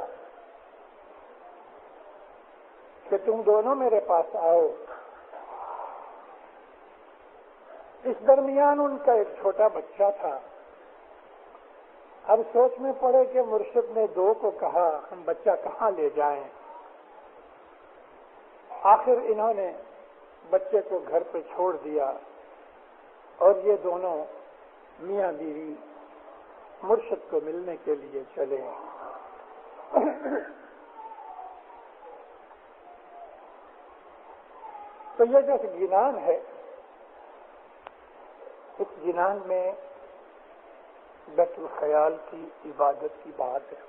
کہ تم دونوں میرے پاس آؤ۔ اس درمیان ان کا ایک چھوٹا بچہ تھا۔ اب سوچ میں پڑے کہ مرشد نے دو کو کہا ہم بچہ کہاں لے جائیں۔ آخر انہوں نے بچے کو گھر پہ چھوڑ دیا اور یہ دونوں میاں بیوی مرشد کو ملنے کے لیے چلے۔ تو یہ جو گنان ہے، اس گنان میں بیت الخیال کی عبادت کی بات ہے۔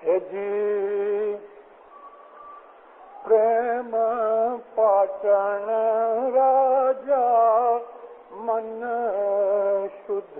ہے جی پریم پاٹن راجا من شدھ،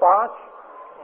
5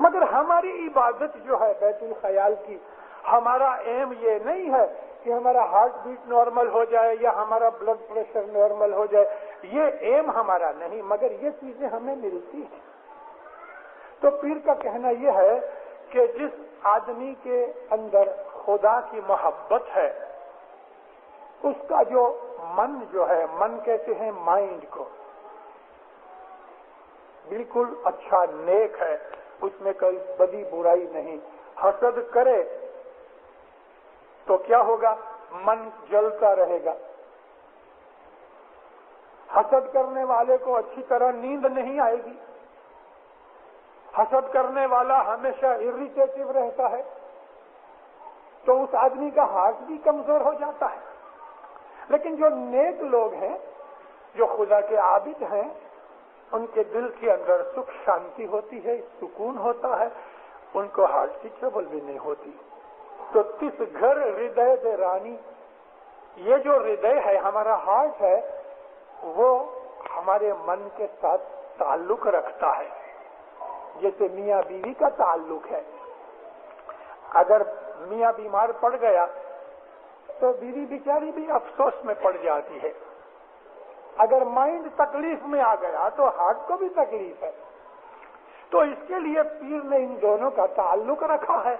مگر ہماری عبادت جو ہے بیت الخیال کی، ہمارا ایم یہ نہیں ہے کہ ہمارا ہارٹ بیٹ نارمل ہو جائے یا ہمارا بلڈ پریشر نارمل ہو جائے، یہ ایم ہمارا نہیں، مگر یہ چیزیں ہمیں ملتی ہیں۔ تو پیر کا کہنا یہ ہے کہ جس آدمی کے اندر خدا کی محبت ہے، اس کا جو من جو ہے، من کہتے ہیں مائنڈ کو، بالکل اچھا نیک ہے، اس میں کوئی بدی برائی نہیں۔ حسد کرے تو کیا ہوگا؟ من جلتا رہے گا۔ حسد کرنے والے کو اچھی طرح نیند نہیں آئے گی، حسد کرنے والا ہمیشہ اریٹیٹو رہتا ہے، تو اس آدمی کا ہارٹ بھی کمزور ہو جاتا ہے۔ لیکن جو نیک لوگ ہیں، جو خدا کے عابد ہیں، ان کے دل کے اندر سکھ شانتی ہوتی ہے، سکون ہوتا ہے، ان کو ہارٹ کی ٹربل بھی نہیں ہوتی۔ تو تس گھر ہردے دے رانی، یہ جو ہردے ہے، ہمارا ہارٹ ہے، وہ ہمارے من کے ساتھ تعلق رکھتا ہے، جیسے میاں بیوی کا تعلق ہے۔ اگر میاں بیمار پڑ گیا تو بیوی بیچاری بھی افسوس میں پڑ جاتی ہے، اگر مائنڈ تکلیف میں آ گیا تو ہارٹ کو بھی تکلیف ہے۔ تو اس کے لیے پیر نے ان دونوں کا تعلق رکھا ہے،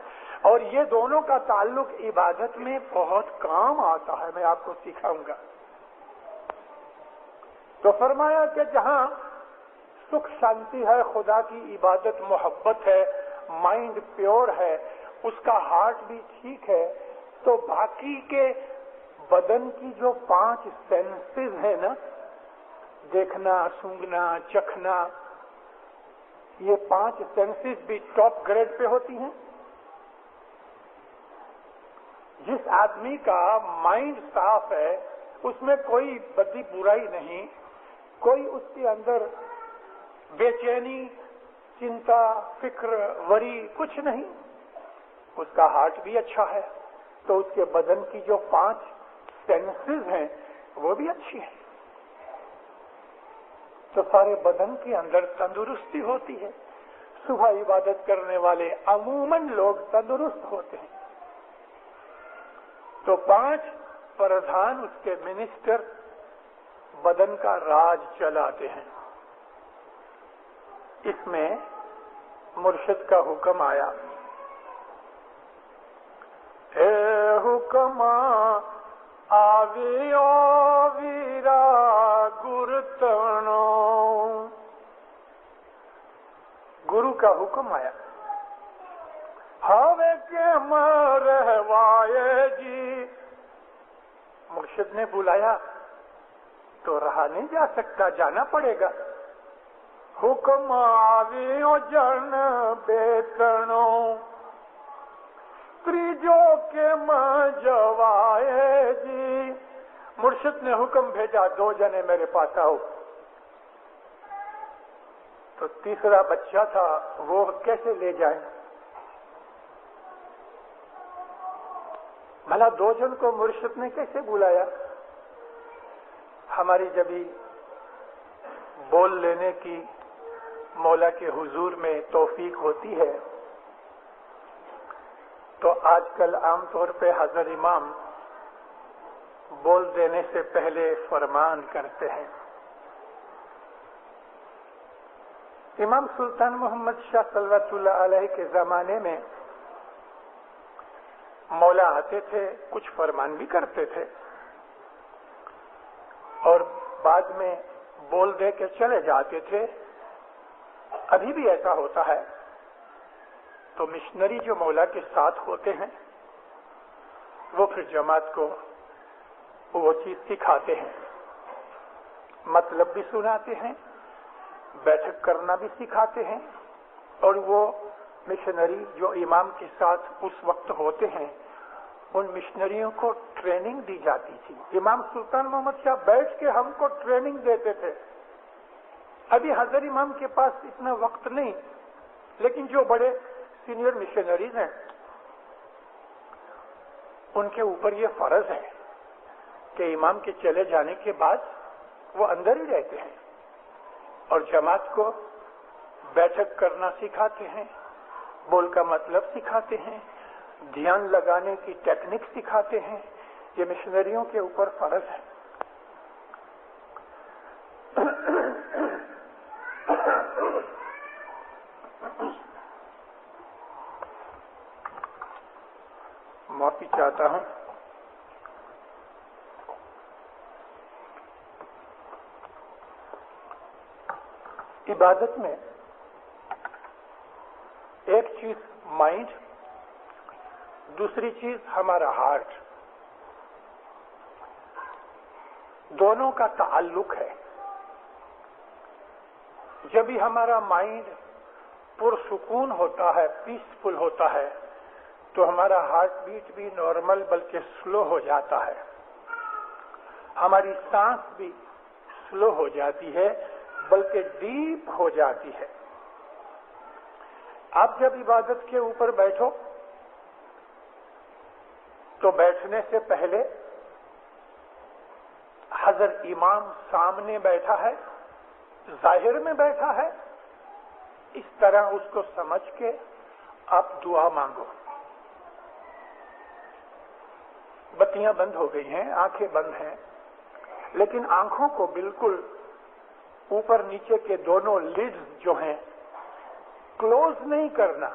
اور یہ دونوں کا تعلق عبادت میں بہت کام آتا ہے، میں آپ کو سکھاؤں گا۔ تو فرمایا کہ جہاں سکھ شانتی ہے، خدا کی عبادت محبت ہے، مائنڈ پیور ہے، اس کا ہارٹ بھی ٹھیک ہے، تو باقی کے بدن کی جو 5 سینسز ہیں نا، دیکھنا، سونگھنا، چکھنا، یہ 5 سینسز بھی ٹاپ گریڈ پہ ہوتی ہیں۔ جس آدمی کا مائنڈ صاف ہے، اس میں کوئی بدی برائی نہیں، کوئی اس کے اندر بے چینی، چنتا، فکر، وری کچھ نہیں، اس کا ہارٹ بھی اچھا ہے، تو اس کے بدن کی جو 5 سینسز ہیں وہ بھی اچھی ہیں، تو سارے بدن کے اندر تندرستی ہوتی ہے۔ صبح عبادت کرنے والے عموماً لوگ تندرست ہوتے ہیں۔ تو 5 پردھان اس کے منسٹر بدن کا راج چلاتے ہیں۔ اس میں مرشد کا حکم آیا، اے حکم آویو ویرا گرتنو، گرو کا حکم آیا، ہاوے کے مرہوائے جی، مرشد نے بلایا تو رہا نہیں جا سکتا، جانا پڑے گا۔ حکم آویو جن بیتنو، تریجو کے مجوائے جی، مرشد نے حکم بھیجا 2 جنے میرے پاس آؤ۔ تو تیسرا بچہ تھا، وہ کیسے لے جائیں؟ بھلا 2 جن کو مرشد نے کیسے بلایا؟ ہماری جبھی بول لینے کی مولا کے حضور میں توفیق ہوتی ہے تو آج کل عام طور پہ حضرت امام بول دینے سے پہلے فرمان کرتے ہیں۔ امام سلطان محمد شاہ صلوات اللہ علیہ کے زمانے میں مولا آتے تھے، کچھ فرمان بھی کرتے تھے، اور بعد میں بول دے کے چلے جاتے تھے۔ ابھی بھی ایسا ہوتا ہے۔ تو مشنری جو مولا کے ساتھ ہوتے ہیں وہ پھر جماعت کو وہ چیز سکھاتے ہیں، مطلب بھی سناتے ہیں، بیٹھک کرنا بھی سکھاتے ہیں، اور وہ مشنری جو امام کے ساتھ اس وقت ہوتے ہیں ان مشنریوں کو ٹریننگ دی جاتی تھی۔ امام سلطان محمد شاہ بیٹھ کے ہم کو ٹریننگ دیتے تھے۔ ابھی حضرت امام کے پاس اتنا وقت نہیں، لیکن جو بڑے سینئر مشنریز ہیں ان کے اوپر یہ فرض ہے کہ امام کے چلے جانے کے بعد وہ اندر ہی رہتے ہیں اور جماعت کو بیٹھک کرنا سکھاتے ہیں، بول کا مطلب سکھاتے ہیں، دھیان لگانے کی ٹیکنک سکھاتے ہیں. یہ مشنریوں کے اوپر فرض ہے. معافی چاہتا ہوں. عبادت میں ایک چیز مائنڈ، دوسری چیز ہمارا ہارٹ، دونوں کا تعلق ہے. جب بھی ہمارا مائنڈ پرسکون ہوتا ہے، پیسفل ہوتا ہے، تو ہمارا ہارٹ بیٹ بھی نارمل بلکہ سلو ہو جاتا ہے، ہماری سانس بھی سلو ہو جاتی ہے بلکہ ڈیپ ہو جاتی ہے. آپ جب عبادت کے اوپر بیٹھو تو بیٹھنے سے پہلے حضرت امام سامنے بیٹھا ہے، ظاہر میں بیٹھا ہے، اس طرح اس کو سمجھ کے آپ دعا مانگو. بتیاں بند ہو گئی ہیں، آنکھیں بند ہیں، لیکن آنکھوں کو بالکل اوپر نیچے کے دونوں لیڈز جو ہیں کلوز نہیں کرنا،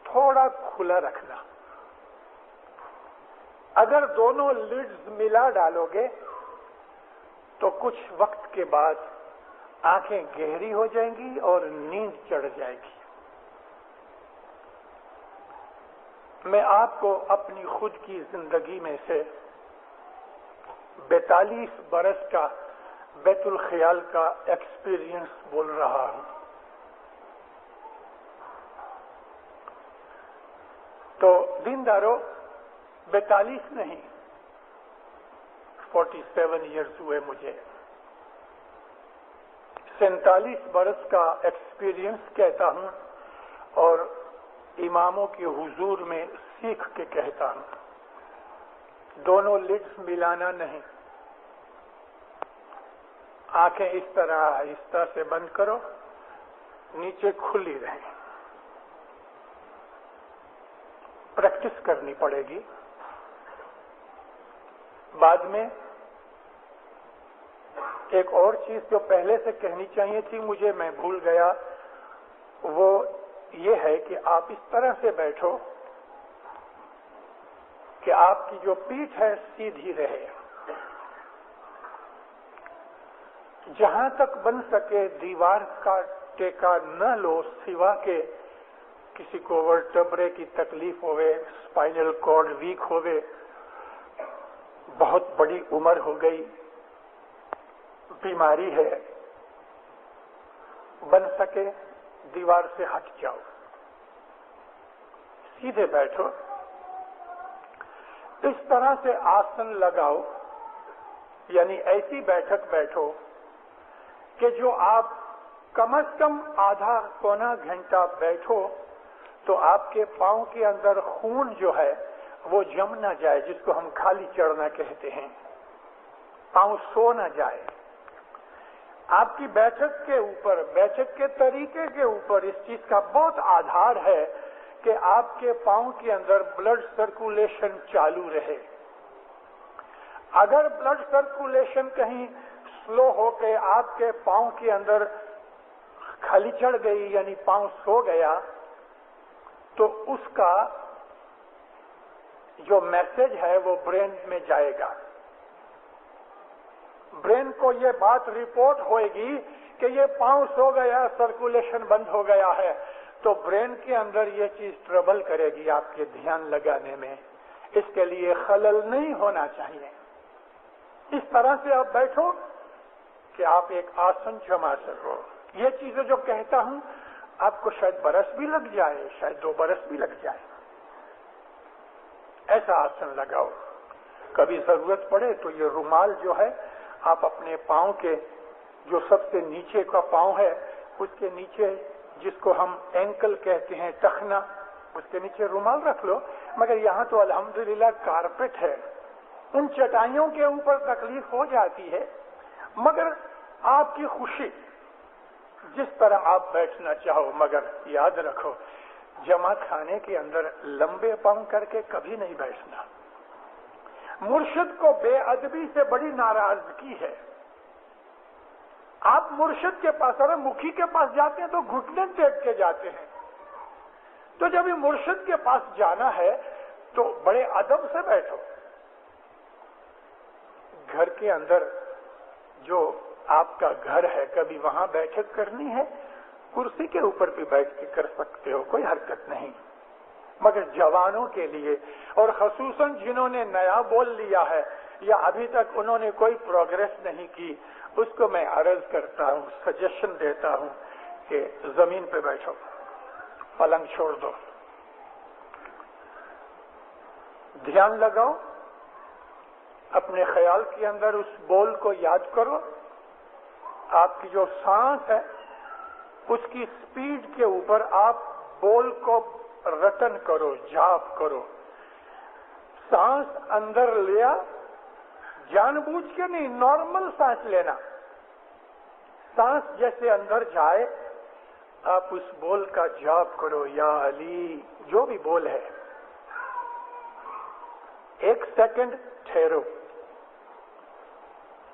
تھوڑا کھلا رکھنا. اگر دونوں لیڈز ملا ڈالو گے تو کچھ وقت کے بعد آنکھیں گہری ہو جائیں گی اور نیند چڑھ جائے گی. میں آپ کو اپنی خود کی زندگی میں سے 42 برس کا بیت الخیال کا ایکسپیرینس بول رہا ہوں. تو دیندارو 42 نہیں، 47 ایئرز ہوئے مجھے. 47 برس کا ایکسپیرینس کہتا ہوں اور اماموں کے حضور میں سیکھ کے کہتا ہوں. دونوں لیڈز ملانا نہیں. آنکھیں اس طرح آہستہ سے بند کرو، نیچے کھلی رہیں. پریکٹس کرنی پڑے گی. بعد میں ایک اور چیز جو پہلے سے کہنی چاہیے تھی مجھے، میں بھول گیا، وہ یہ ہے کہ آپ اس طرح سے بیٹھو کہ آپ کی جو پیٹھ ہے سیدھی رہے. جہاں تک بن سکے دیوار کا ٹیکا نہ لو، سوا کہ کسی کو ورٹبرے کی تکلیف ہوئے، اسپائنل کارڈ ویک ہوئے، بہت بڑی عمر ہو گئی، بیماری ہے، بن سکے دیوار سے ہٹ جاؤ، سیدھے بیٹھو. اس طرح سے آسن لگاؤ، یعنی ایسی بیٹھک بیٹھو کہ جو آپ کم از کم آدھا پونا گھنٹہ بیٹھو تو آپ کے پاؤں کے اندر خون جو ہے وہ جم نہ جائے، جس کو ہم خالی چڑھنا کہتے ہیں، پاؤں سو نہ جائے. آپ کی بیٹھک کے اوپر، بیٹھک کے طریقے کے اوپر اس چیز کا بہت آدھار ہے کہ آپ کے پاؤں کے اندر بلڈ سرکولیشن چالو رہے. اگر بلڈ سرکولیشن کہیں سلو ہو کے آپ کے پاؤں کے اندر کھلی چڑھ گئی، یعنی پاؤں سو گیا، تو اس کا جو میسج ہے وہ برین میں جائے گا. برین کو یہ بات رپورٹ ہوئے گی کہ یہ پاؤں سو گیا، سرکولیشن بند ہو گیا ہے، تو برین کے اندر یہ چیز ٹربل کرے گی آپ کے دھیان لگانے میں. اس کے لیے خلل نہیں ہونا چاہیے. اس طرح سے آپ بیٹھو کہ آپ ایک آسن جما سکو. یہ چیزیں جو کہتا ہوں آپ کو شاید برس بھی لگ جائے، شاید 2 برس بھی لگ جائے. ایسا آسن لگاؤ. کبھی ضرورت پڑے تو یہ رومال جو ہے آپ اپنے پاؤں کے جو سب سے نیچے کا پاؤں ہے اس کے نیچے، جس کو ہم اینکل کہتے ہیں، ٹخنا، اس کے نیچے رومال رکھ لو. مگر یہاں تو الحمدللہ کارپیٹ ہے، ان چٹائیوں کے اوپر تکلیف ہو جاتی ہے. مگر آپ کی خوشی، جس طرح آپ بیٹھنا چاہو، مگر یاد رکھو جماعت خانے کے اندر لمبے پاؤں کر کے کبھی نہیں بیٹھنا۔ مرشد کو بے ادبی سے بڑی ناراضگی ہے۔ آپ مرشد کے پاس اور مکھی کے پاس جاتے ہیں تو گھٹنے ٹیک کے جاتے ہیں، تو جب یہ مرشد کے پاس جانا ہے تو بڑے ادب سے بیٹھو۔ گھر کے اندر جو آپ کا گھر ہے، کبھی وہاں بیٹھک کرنی ہے، کرسی کے اوپر بھی بیٹھ کے کر سکتے ہو، کوئی حرکت نہیں۔ مگر جوانوں کے لیے، اور خصوصاً جنہوں نے نیا بول لیا ہے یا ابھی تک انہوں نے کوئی پروگرس نہیں کی، اس کو میں عرض کرتا ہوں، سجیشن دیتا ہوں کہ زمین پہ بیٹھو، پلنگ چھوڑ دو، دھیان لگاؤ، اپنے خیال کے اندر اس بول کو یاد کرو۔ آپ کی جو سانس ہے اس کی سپیڈ کے اوپر آپ بول کو رٹن کرو، جاپ کرو۔ سانس اندر لیا، جان بوجھ کے نہیں، نارمل سانس لینا۔ سانس جیسے اندر جائے آپ اس بول کا جاپ کرو، یا علی، جو بھی بول ہے۔ 1 سیکنڈ ٹھہرو،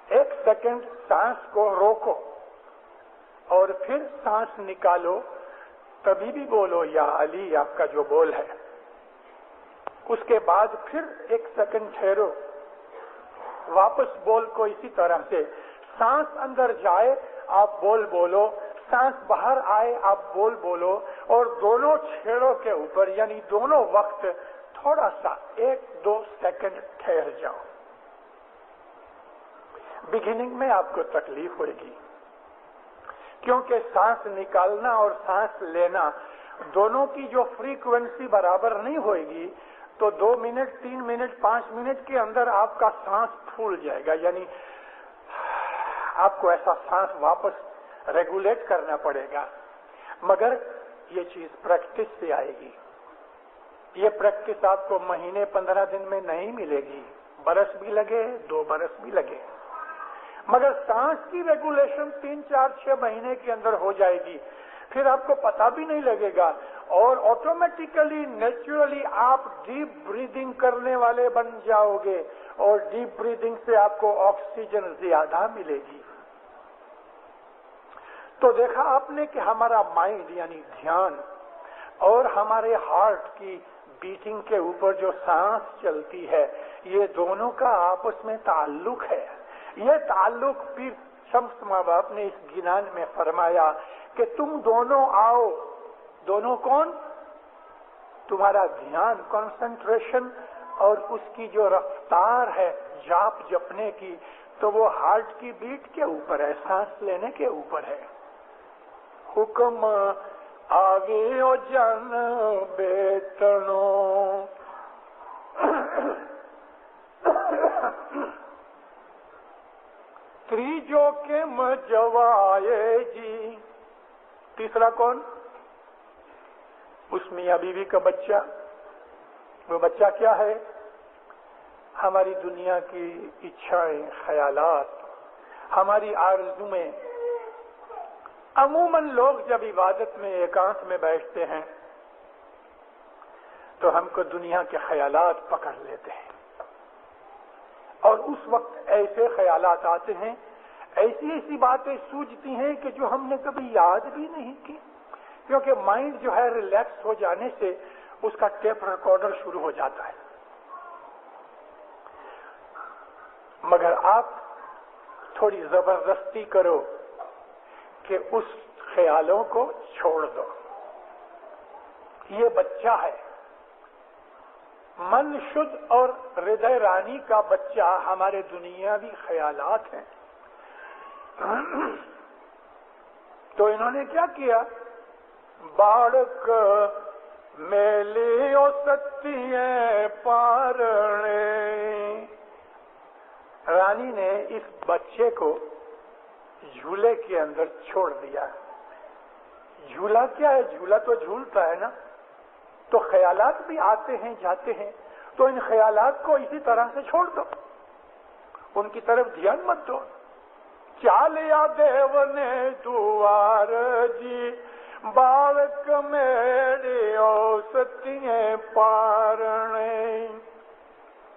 1 سیکنڈ سانس کو روکو اور پھر سانس نکالو، تبھی بھی بولو یا علی، آپ کا جو بول ہے۔ اس کے بعد پھر 1 سیکنڈ ٹھہرو، واپس بول کو اسی طرح سے سانس اندر جائے آپ بول بولو، سانس باہر آئے آپ بول بولو، اور دونوں چھیڑوں کے اوپر یعنی دونوں وقت تھوڑا سا 1-2 سیکنڈ ٹھہر جاؤ۔ بگننگ میں آپ کو تکلیف ہوئے گی، کیونکہ سانس نکالنا اور سانس لینا دونوں کی جو فریکوینسی برابر نہیں ہوئے گی، تو 2 منٹ 3 منٹ 5 منٹ کے اندر آپ کا سانس پھول جائے گا، یعنی آپ کو ایسا سانس واپس ریگولیٹ کرنا پڑے گا۔ مگر یہ چیز پریکٹس سے آئے گی، یہ پریکٹس آپ کو مہینے 15 دن میں نہیں ملے گی، برس بھی لگے 2 برس بھی لگے، مگر سانس کی ریگولیشن 3 4 6 مہینے کے اندر ہو جائے گی، پھر آپ کو پتہ بھی نہیں لگے گا، اور آٹومیٹیکلی نیچرلی آپ ڈیپ بریدنگ کرنے والے بن جاؤ گے، اور ڈیپ بریدنگ سے آپ کو آکسیجن زیادہ ملے گی۔ تو دیکھا آپ نے کہ ہمارا مائنڈ یعنی دھیان اور ہمارے ہارٹ کی بیٹنگ کے اوپر جو سانس چلتی ہے، یہ دونوں کا آپس میں تعلق ہے۔ یہ تعلق پھر شمس ماں باپ نے اس گنان میں فرمایا کہ تم دونوں آؤ۔ دونوں کون؟ تمہارا دھیان، کنسنٹریشن، اور اس کی جو رفتار ہے جاپ جپنے کی، تو وہ ہارٹ کی بیٹ کے اوپر ہے، سانس لینے کے اوپر ہے۔ حکم آگے او جان بیتنو، تریجو کے مجوائے جی۔ تیسرا کون؟ اس میاں بیوی کا بچہ۔ وہ بچہ کیا ہے؟ ہماری دنیا کی اچھائیں، خیالات، ہماری آرزویں۔ عموماً لوگ جب عبادت میں ایکانت میں بیٹھتے ہیں تو ہم کو دنیا کے خیالات پکڑ لیتے ہیں، اور اس وقت ایسے خیالات آتے ہیں، ایسی ایسی باتیں سوچتی ہیں کہ جو ہم نے کبھی یاد بھی نہیں کی، کیونکہ مائنڈ جو ہے ریلیکس ہو جانے سے اس کا ٹیپ ریکارڈر شروع ہو جاتا ہے۔ مگر آپ تھوڑی زبردستی کرو کہ اس خیالوں کو چھوڑ دو۔ یہ بچہ ہے، من شد اور ہردے رانی کا بچہ ہمارے دنیاوی خیالات ہیں۔ تو انہوں نے کیا کیا؟ باڑک میلی او ستی پارنے، رانی نے اس بچے کو جھولے کے اندر چھوڑ دیا۔ جھولا کیا ہے؟ جھولا تو جھولتا ہے نا، تو خیالات بھی آتے ہیں جاتے ہیں، تو ان خیالات کو اسی طرح سے چھوڑ دو، ان کی طرف دھیان مت دو، ચાલ્યા દેવને દુવાર જી બાળક મેળ્યો સતીએ પારણે.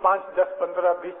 5, 10, 15, 20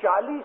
40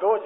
2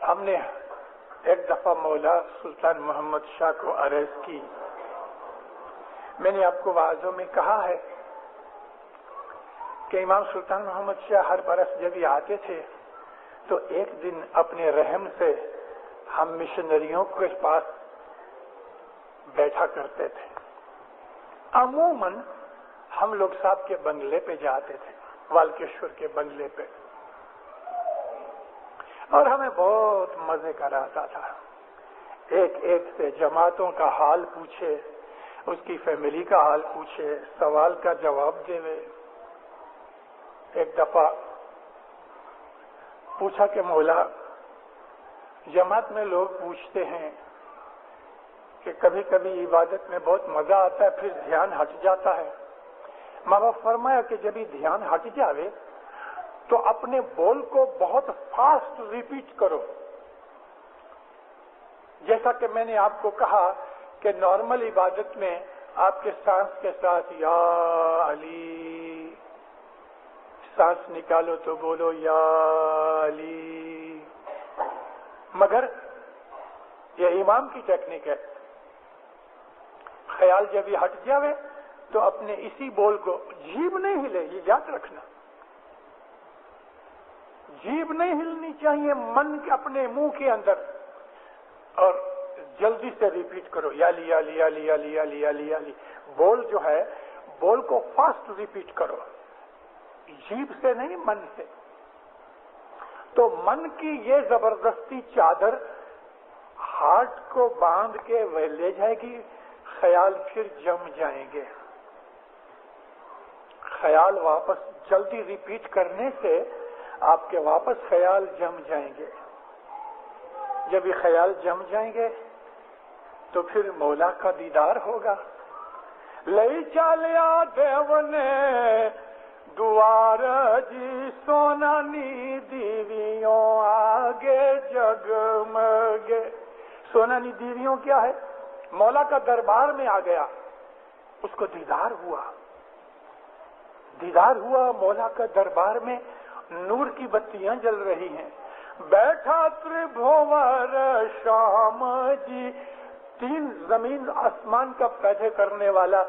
ہم نے ایک دفعہ مولا سلطان محمد شاہ کو عرض کی، میں نے آپ کو واعظوں میں کہا ہے کہ امام سلطان محمد شاہ ہر برس جب یہ آتے تھے تو ایک دن اپنے رحم سے ہم مشنریوں کے پاس بیٹھا کرتے تھے۔ عموماً ہم لوگ صاحب کے بنگلے پہ جاتے تھے، والکیشور کے بنگلے پہ، اور ہمیں بہت مزے کر آتا تھا۔ ایک ایک سے جماعتوں کا حال پوچھے، اس کی فیملی کا حال پوچھے، سوال کا جواب دے۔ ایک دفعہ پوچھا کہ مولا، جماعت میں لوگ پوچھتے ہیں کہ کبھی کبھی عبادت میں بہت مزہ آتا ہے پھر دھیان ہٹ جاتا ہے۔ ماں باپ فرمایا کہ جب یہ دھیان ہٹ جاوے تو اپنے بول کو بہت فاسٹ ریپیٹ کرو، جیسا کہ میں نے آپ کو کہا کہ نارمل عبادت میں آپ کے سانس کے ساتھ یا علی، سانس نکالو تو بولو یا علی، مگر یہ امام کی ٹیکنیک ہے، خیال جب یہ ہٹ جاوے تو اپنے اسی بول کو، جیب نہیں ہلے، یہ یاد رکھنا، جیب نہیں ہلنی چاہیے، من کے اپنے منہ کے اندر، اور جلدی سے ریپیٹ کرو یا علی یا علی یا علی یا علی یا علی یا علی یا علی۔ بول جو ہے، بول کو فاسٹ ریپیٹ کرو، جیب سے نہیں، من سے۔ تو من کی یہ زبردستی چادر ہارٹ کو باندھ کے وہ لے جائے گی، خیال پھر جم جائیں گے۔ خیال واپس جلدی ریپیٹ کرنے سے آپ کے واپس خیال جم جائیں گے۔ جب یہ خیال جم جائیں گے تو پھر مولا کا دیدار ہوگا۔ لئی چالیا دیونے دوار جی سونانی دیویوں آگے جگمگے۔ سونانی دیویوں کیا ہے؟ مولا کا دربار میں آ گیا، اس کو دیدار ہوا، دیدار ہوا مولا کا دربار میں، نور کی بتیاں جل رہی ہیں۔ بیٹھا تربھور شام جی، تین زمین آسمان کا پیدا کرنے والا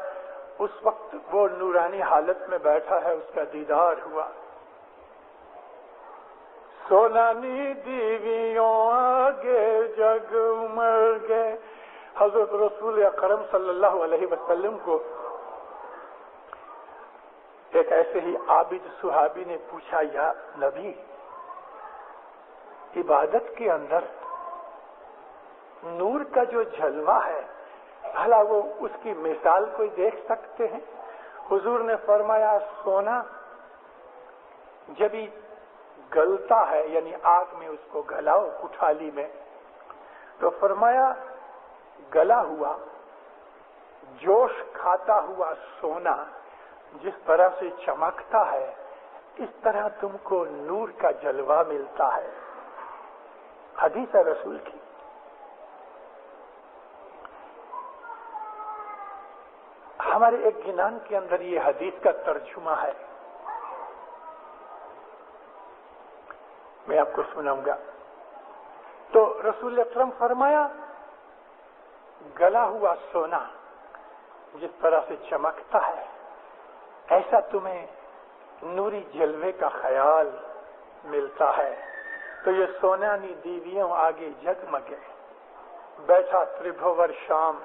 اس وقت وہ نورانی حالت میں بیٹھا ہے، اس کا دیدار ہوا۔ سونانی دیویوں آگے جگمگے۔ حضرت رسول اکرم صلی اللہ علیہ وسلم کو ایک ایسے ہی عابد صحابی نے پوچھا، یا نبی، عبادت کے اندر نور کا جو جلوہ ہے، بھلا وہ اس کی مثال کوئی دیکھ سکتے ہیں؟ حضور نے فرمایا، سونا جب ہی گلتا ہے، یعنی آگ میں اس کو گلاؤ کٹھالی میں، تو فرمایا گلا ہوا، جوش کھاتا ہوا سونا جس طرح سے چمکتا ہے، اس طرح تم کو نور کا جلوہ ملتا ہے۔ حدیث ہے رسول کی۔ ہمارے ایک گنان کے اندر یہ حدیث کا ترجمہ ہے، میں آپ کو سناؤں گا۔ تو رسول اکرم فرمایا، گلا ہوا سونا جس طرح سے چمکتا ہے، ایسا تمہیں نوری جلوے کا خیال ملتا ہے۔ تو یہ سونانی دیویوں آگے جگمگے۔ بیٹھا تربھور شام،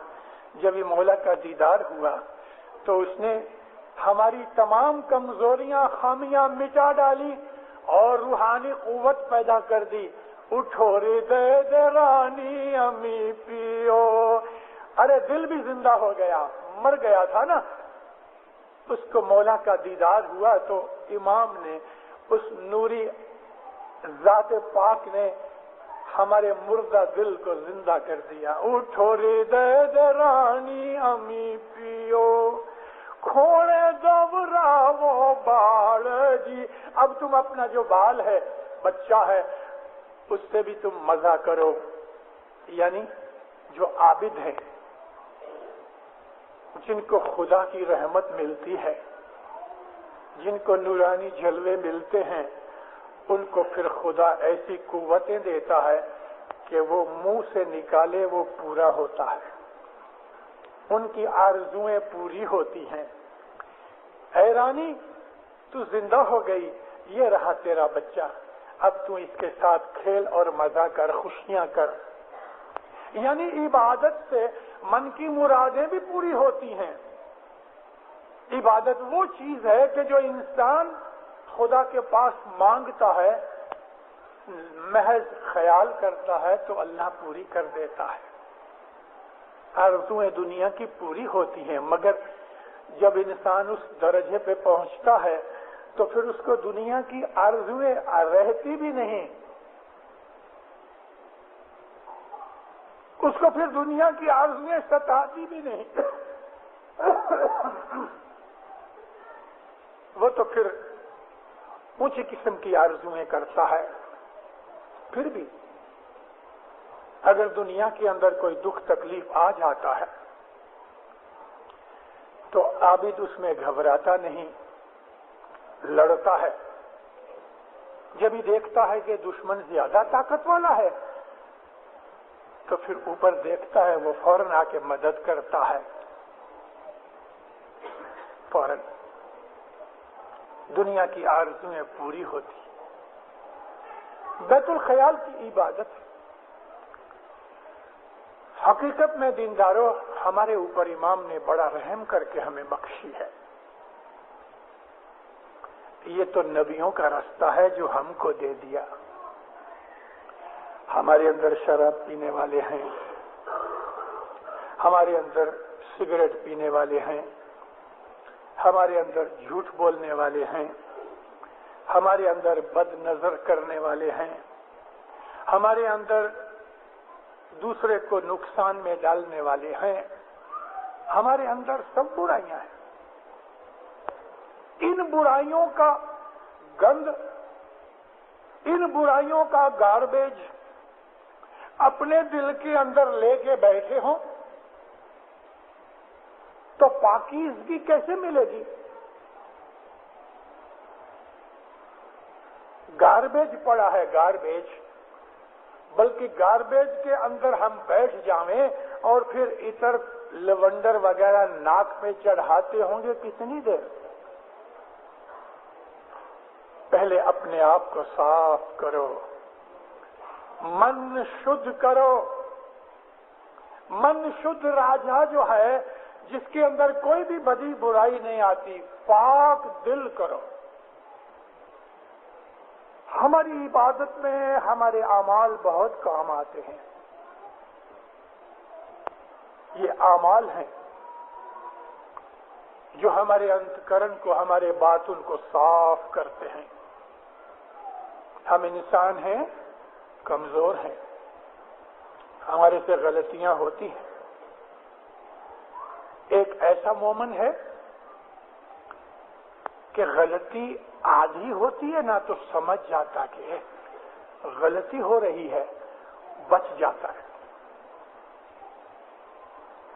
جب یہ مولا کا دیدار ہوا تو اس نے ہماری تمام کمزوریاں خامیاں مٹا ڈالی اور روحانی قوت پیدا کر دی۔ اٹھو رے دے رانی امی پیو، ارے دل بھی زندہ ہو گیا، مر گیا تھا نا، اس کو مولا کا دیدار ہوا تو امام نے، اس نوری ذات پاک نے ہمارے مردہ دل کو زندہ کر دیا۔ اٹھو رے دے رانی امی پیو، کھوڑے دوبرا وہ بال جی، اب تم اپنا جو بال ہے، بچہ ہے، اس سے بھی تم مزہ کرو۔ یعنی جو عابد ہیں، جن کو خدا کی رحمت ملتی ہے، جن کو نورانی جلوے ملتے ہیں، ان کو پھر خدا ایسی قوتیں دیتا ہے کہ وہ منہ سے نکالے وہ پورا ہوتا ہے، ان کی آرزویں پوری ہوتی ہیں۔ اے رانی تو زندہ ہو گئی، یہ رہا تیرا بچہ، اب تو اس کے ساتھ کھیل اور مزہ کر، خوشیاں کر۔ یعنی عبادت سے من کی مرادیں بھی پوری ہوتی ہیں۔ عبادت وہ چیز ہے کہ جو انسان خدا کے پاس مانگتا ہے، محض خیال کرتا ہے تو اللہ پوری کر دیتا ہے۔ آرزویں دنیا کی پوری ہوتی ہیں، مگر جب انسان اس درجے پہ پہنچتا ہے تو پھر اس کو دنیا کی آرزویں رہتی بھی نہیں، اس کو پھر دنیا کی آرزویں ستاتی بھی نہیں، وہ تو پھر اونچی قسم کی آرزویں کرتا ہے۔ پھر بھی اگر دنیا کے اندر کوئی دکھ تکلیف آ جاتا ہے تو عابد اس میں گھبراتا نہیں، لڑتا ہے۔ جب ہی دیکھتا ہے کہ دشمن زیادہ طاقت والا ہے تو پھر اوپر دیکھتا ہے، وہ فوراً آ کے مدد کرتا ہے، فوراً دنیا کی آرزویں پوری ہوتی۔ بیت الخیال کی عبادت حقیقت میں دینداروں ہمارے اوپر امام نے بڑا رحم کر کے ہمیں بخشی ہے۔ یہ تو نبیوں کا راستہ ہے جو ہم کو دے دیا۔ ہمارے اندر شراب پینے والے ہیں، ہمارے اندر سگریٹ پینے والے ہیں، ہمارے اندر جھوٹ بولنے والے ہیں، ہمارے اندر بد نظر کرنے والے ہیں، ہمارے اندر دوسرے کو نقصان میں ڈالنے والے ہیں، ہمارے اندر سب برائیاں ہیں۔ ان برائیوں کا گند، ان برائیوں کا گاربیج اپنے دل کے اندر لے کے بیٹھے ہوں تو پاکیزگی کیسے ملے گی؟ گاربیج پڑا ہے، گاربیج، بلکہ گاربیج کے اندر ہم بیٹھ جاویں اور پھر عطر لیونڈر وغیرہ ناک پہ چڑھاتے ہوں گے کتنی دیر؟ پہلے اپنے آپ کو صاف کرو، من شدھ کرو۔ من شدھ راجا جو ہے جس کے اندر کوئی بھی بدی برائی نہیں آتی، پاک دل کرو۔ ہماری عبادت میں ہمارے اعمال بہت کام آتے ہیں۔ یہ اعمال ہیں جو ہمارے انتکرن کو، ہمارے باطن کو صاف کرتے ہیں۔ ہم انسان ہیں، کمزور ہیں، ہمارے سے غلطیاں ہوتی ہیں۔ ایک ایسا مومن ہے کہ غلطی آدھی ہوتی ہے نا تو سمجھ جاتا کہ غلطی ہو رہی ہے، بچ جاتا ہے۔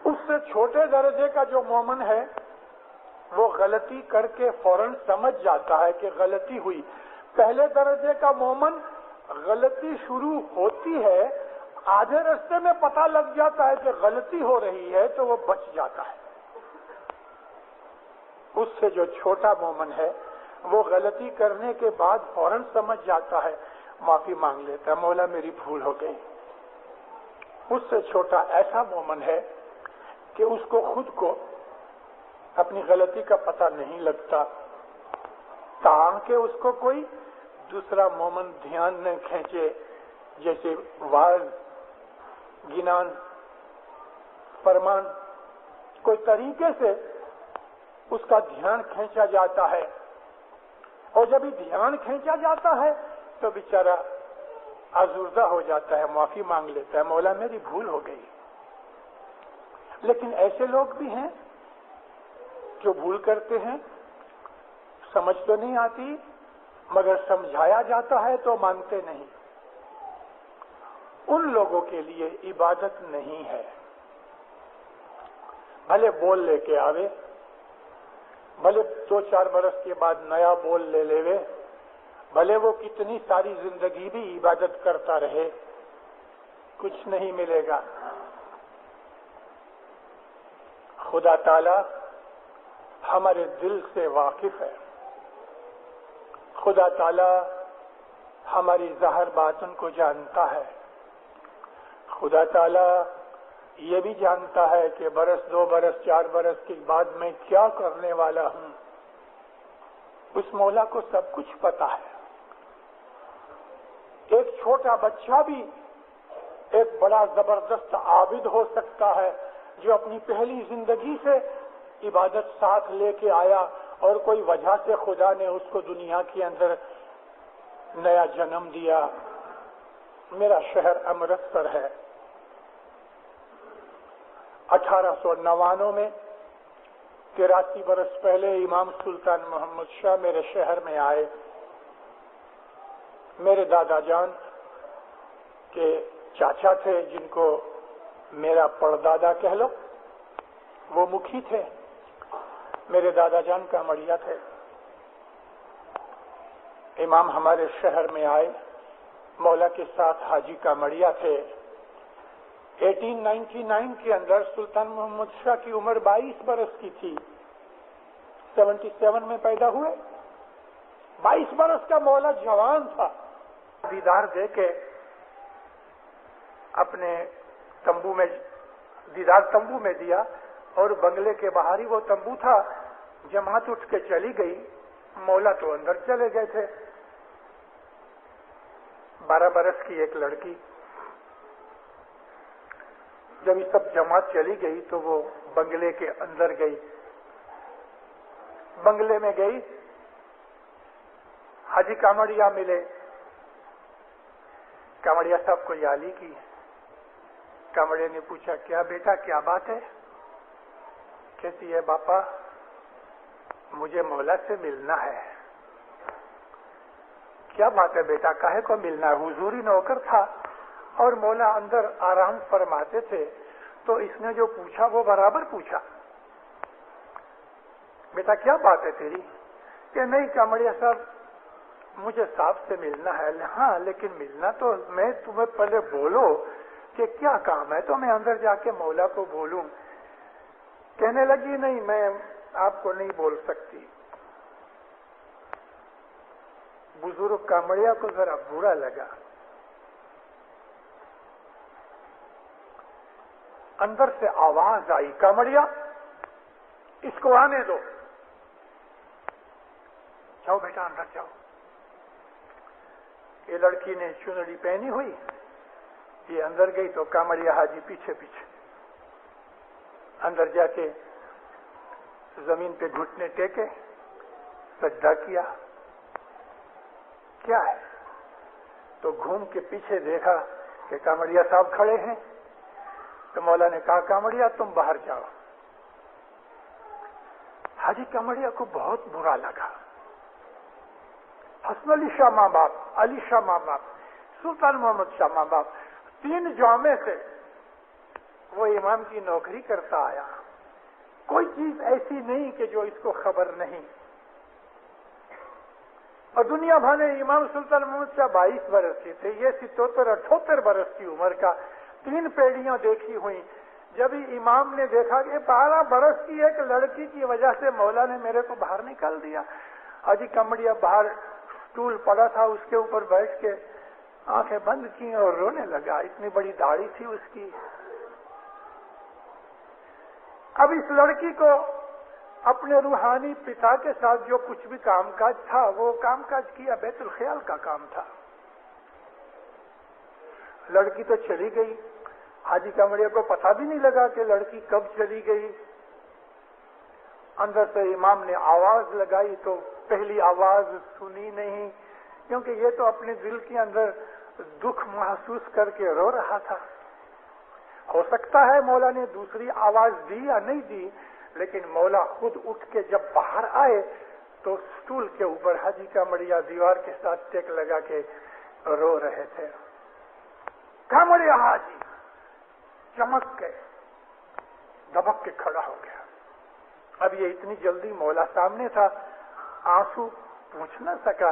اس سے چھوٹے درجے کا جو مومن ہے وہ غلطی کر کے فوراً سمجھ جاتا ہے کہ غلطی ہوئی۔ پہلے درجے کا مومن غلطی شروع ہوتی ہے، آدھے راستے میں پتہ لگ جاتا ہے کہ غلطی ہو رہی ہے تو وہ بچ جاتا ہے۔ اس سے جو چھوٹا مومن ہے وہ غلطی کرنے کے بعد فوراً سمجھ جاتا ہے، معافی مانگ لیتا ہے، مولا میری بھول ہو گئی۔ اس سے چھوٹا ایسا مومن ہے کہ اس کو خود کو اپنی غلطی کا پتہ نہیں لگتا، تاکہ اس کو کوئی دوسرا مومن دھیان نہ کھینچے، جیسے واعظ، گنان، فرمان، کوئی طریقے سے اس کا دھیان کھینچا جاتا ہے، اور جب یہ دھیان کھینچا جاتا ہے تو بیچارہ آزردہ ہو جاتا ہے، معافی مانگ لیتا ہے، مولا میری بھول ہو گئی۔ لیکن ایسے لوگ بھی ہیں جو بھول کرتے ہیں، سمجھ تو نہیں آتی مگر سمجھایا جاتا ہے تو مانتے نہیں۔ ان لوگوں کے لیے عبادت نہیں ہے۔ بھلے بول لے کے آوے، بھلے 2-4 برس کے بعد نیا بول لے لیوے، بھلے وہ کتنی ساری زندگی بھی عبادت کرتا رہے کچھ نہیں ملے گا. خدا تعالی ہمارے دل سے واقف ہے. خدا تعالی ہماری ظاہر باطن کو جانتا ہے. خدا تعالی یہ بھی جانتا ہے کہ برس 2 برس 4 برس کے بعد میں کیا کرنے والا ہوں. اس مولا کو سب کچھ پتا ہے. ایک چھوٹا بچہ بھی ایک بڑا زبردست عابد ہو سکتا ہے جو اپنی پہلی زندگی سے عبادت ساتھ لے کے آیا اور کوئی وجہ سے خدا نے اس کو دنیا کے اندر نیا جنم دیا. میرا شہر امرتسر ہے. 1899 میں 83 برس پہلے امام سلطان محمد شاہ میرے شہر میں آئے. میرے دادا جان کے چاچا تھے جن کو میرا پردادا کہہ لو، وہ مکھی تھے. میرے دادا جان کامڑیا تھے. امام ہمارے شہر میں آئے. مولا کے ساتھ حاجی کامڑیا تھے. 1899 کے اندر سلطان محمد شاہ کی عمر 22 برس کی تھی. 77 میں پیدا ہوئے. 22 برس کا مولا جوان تھا. دیدار دے کے اپنے تمبو میں دیدار تمبو میں دیا اور بنگلے کے باہر ہی وہ تمبو تھا. جماعت اٹھ کے چلی گئی. مولا تو اندر چلے گئے تھے. 12 برس کی ایک لڑکی. جب یہ سب جماعت چلی گئی تو وہ بنگلے کے اندر گئی. بنگلے میں گئی. حاجی کامڑیا ملے. کامڑیا صاحب کو یالی کی. کامڑیا نے پوچھا کیا بیٹا کیا بات ہے؟ کہتی ہے باپا مجھے مولا سے ملنا ہے. کیا بات ہے بیٹا کاہے کو ملنا ہے؟ حضوری نوکر تھا اور مولا اندر آرام فرماتے تھے تو اس نے جو پوچھا وہ برابر پوچھا. بیٹا کیا بات ہے تیری؟ کہ نہیں کامڑیا صاحب مجھے صاحب سے ملنا ہے. ہاں لیکن ملنا تو میں تمہیں پہلے بولو کہ کیا کام ہے تو میں اندر جا کے مولا کو بولوں. کہنے لگی نہیں میں آپ کو نہیں بول سکتی. بزرگ کامڑیا کو ذرا برا لگا. اندر سے آواز آئی کامڑیا اس کو آنے دو. جاؤ بیٹا اندر جاؤ. یہ لڑکی نے چنڑی پہنی ہوئی. یہ اندر گئی تو کامڑیا حاجی پیچھے پیچھے. اندر جا کے زمین پہ گھٹنے ٹیکے سجدہ کیا. کیا ہے؟ تو گھوم کے پیچھے دیکھا کہ کامڑیا صاحب کھڑے ہیں. تو مولا نے کہا کامڑیا تم باہر جاؤ. حاجی کامڑیا کو بہت برا لگا. حسن علی شاہ ماں باپ، علی شاہ ماں باپ، سلطان محمد شاہ ماں باپ، 3 جامع سے وہ امام کی نوکری کرتا آیا. کوئی چیز ایسی نہیں کہ جو اس کو خبر نہیں. اور دنیا بھر میں امام سلطان محمد شاہ 22 برس کے تھے. یہ 77-78 برس کی عمر کا. 3 پیڑیاں دیکھی ہوئی. جب امام نے دیکھا کہ 12 برس کی ایک لڑکی کی وجہ سے مولا نے میرے کو باہر نکال دیا. حاجی کامڑیا باہر اسٹول پڑا تھا اس کے اوپر بیٹھ کے آنکھیں بند کی اور رونے لگا. اتنی بڑی داڑھی تھی اس کی. اب اس لڑکی کو اپنے روحانی پتا کے ساتھ جو کچھ بھی کام کاج تھا وہ کام کاج کیا. بیت الخیال کا کام تھا. لڑکی تو چلی گئی. حاجی کامڑیا کو پتہ بھی نہیں لگا کہ لڑکی کب چلی گئی. اندر سے امام نے آواز لگائی تو پہلی آواز سنی نہیں کیونکہ یہ تو اپنے دل کے اندر دکھ محسوس کر کے رو رہا تھا. ہو سکتا ہے مولا نے دوسری آواز دی یا نہیں دی لیکن مولا خود اٹھ کے جب باہر آئے تو سٹول کے اوپر حاجی کامڑیا دیوار کے ساتھ ٹیک لگا کے رو رہے تھے. کامڑیا حاجی چمک کے دبک کے کھڑا ہو گیا. اب یہ اتنی جلدی مولا سامنے تھا. آنسو پوچھ نہ سکا.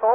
100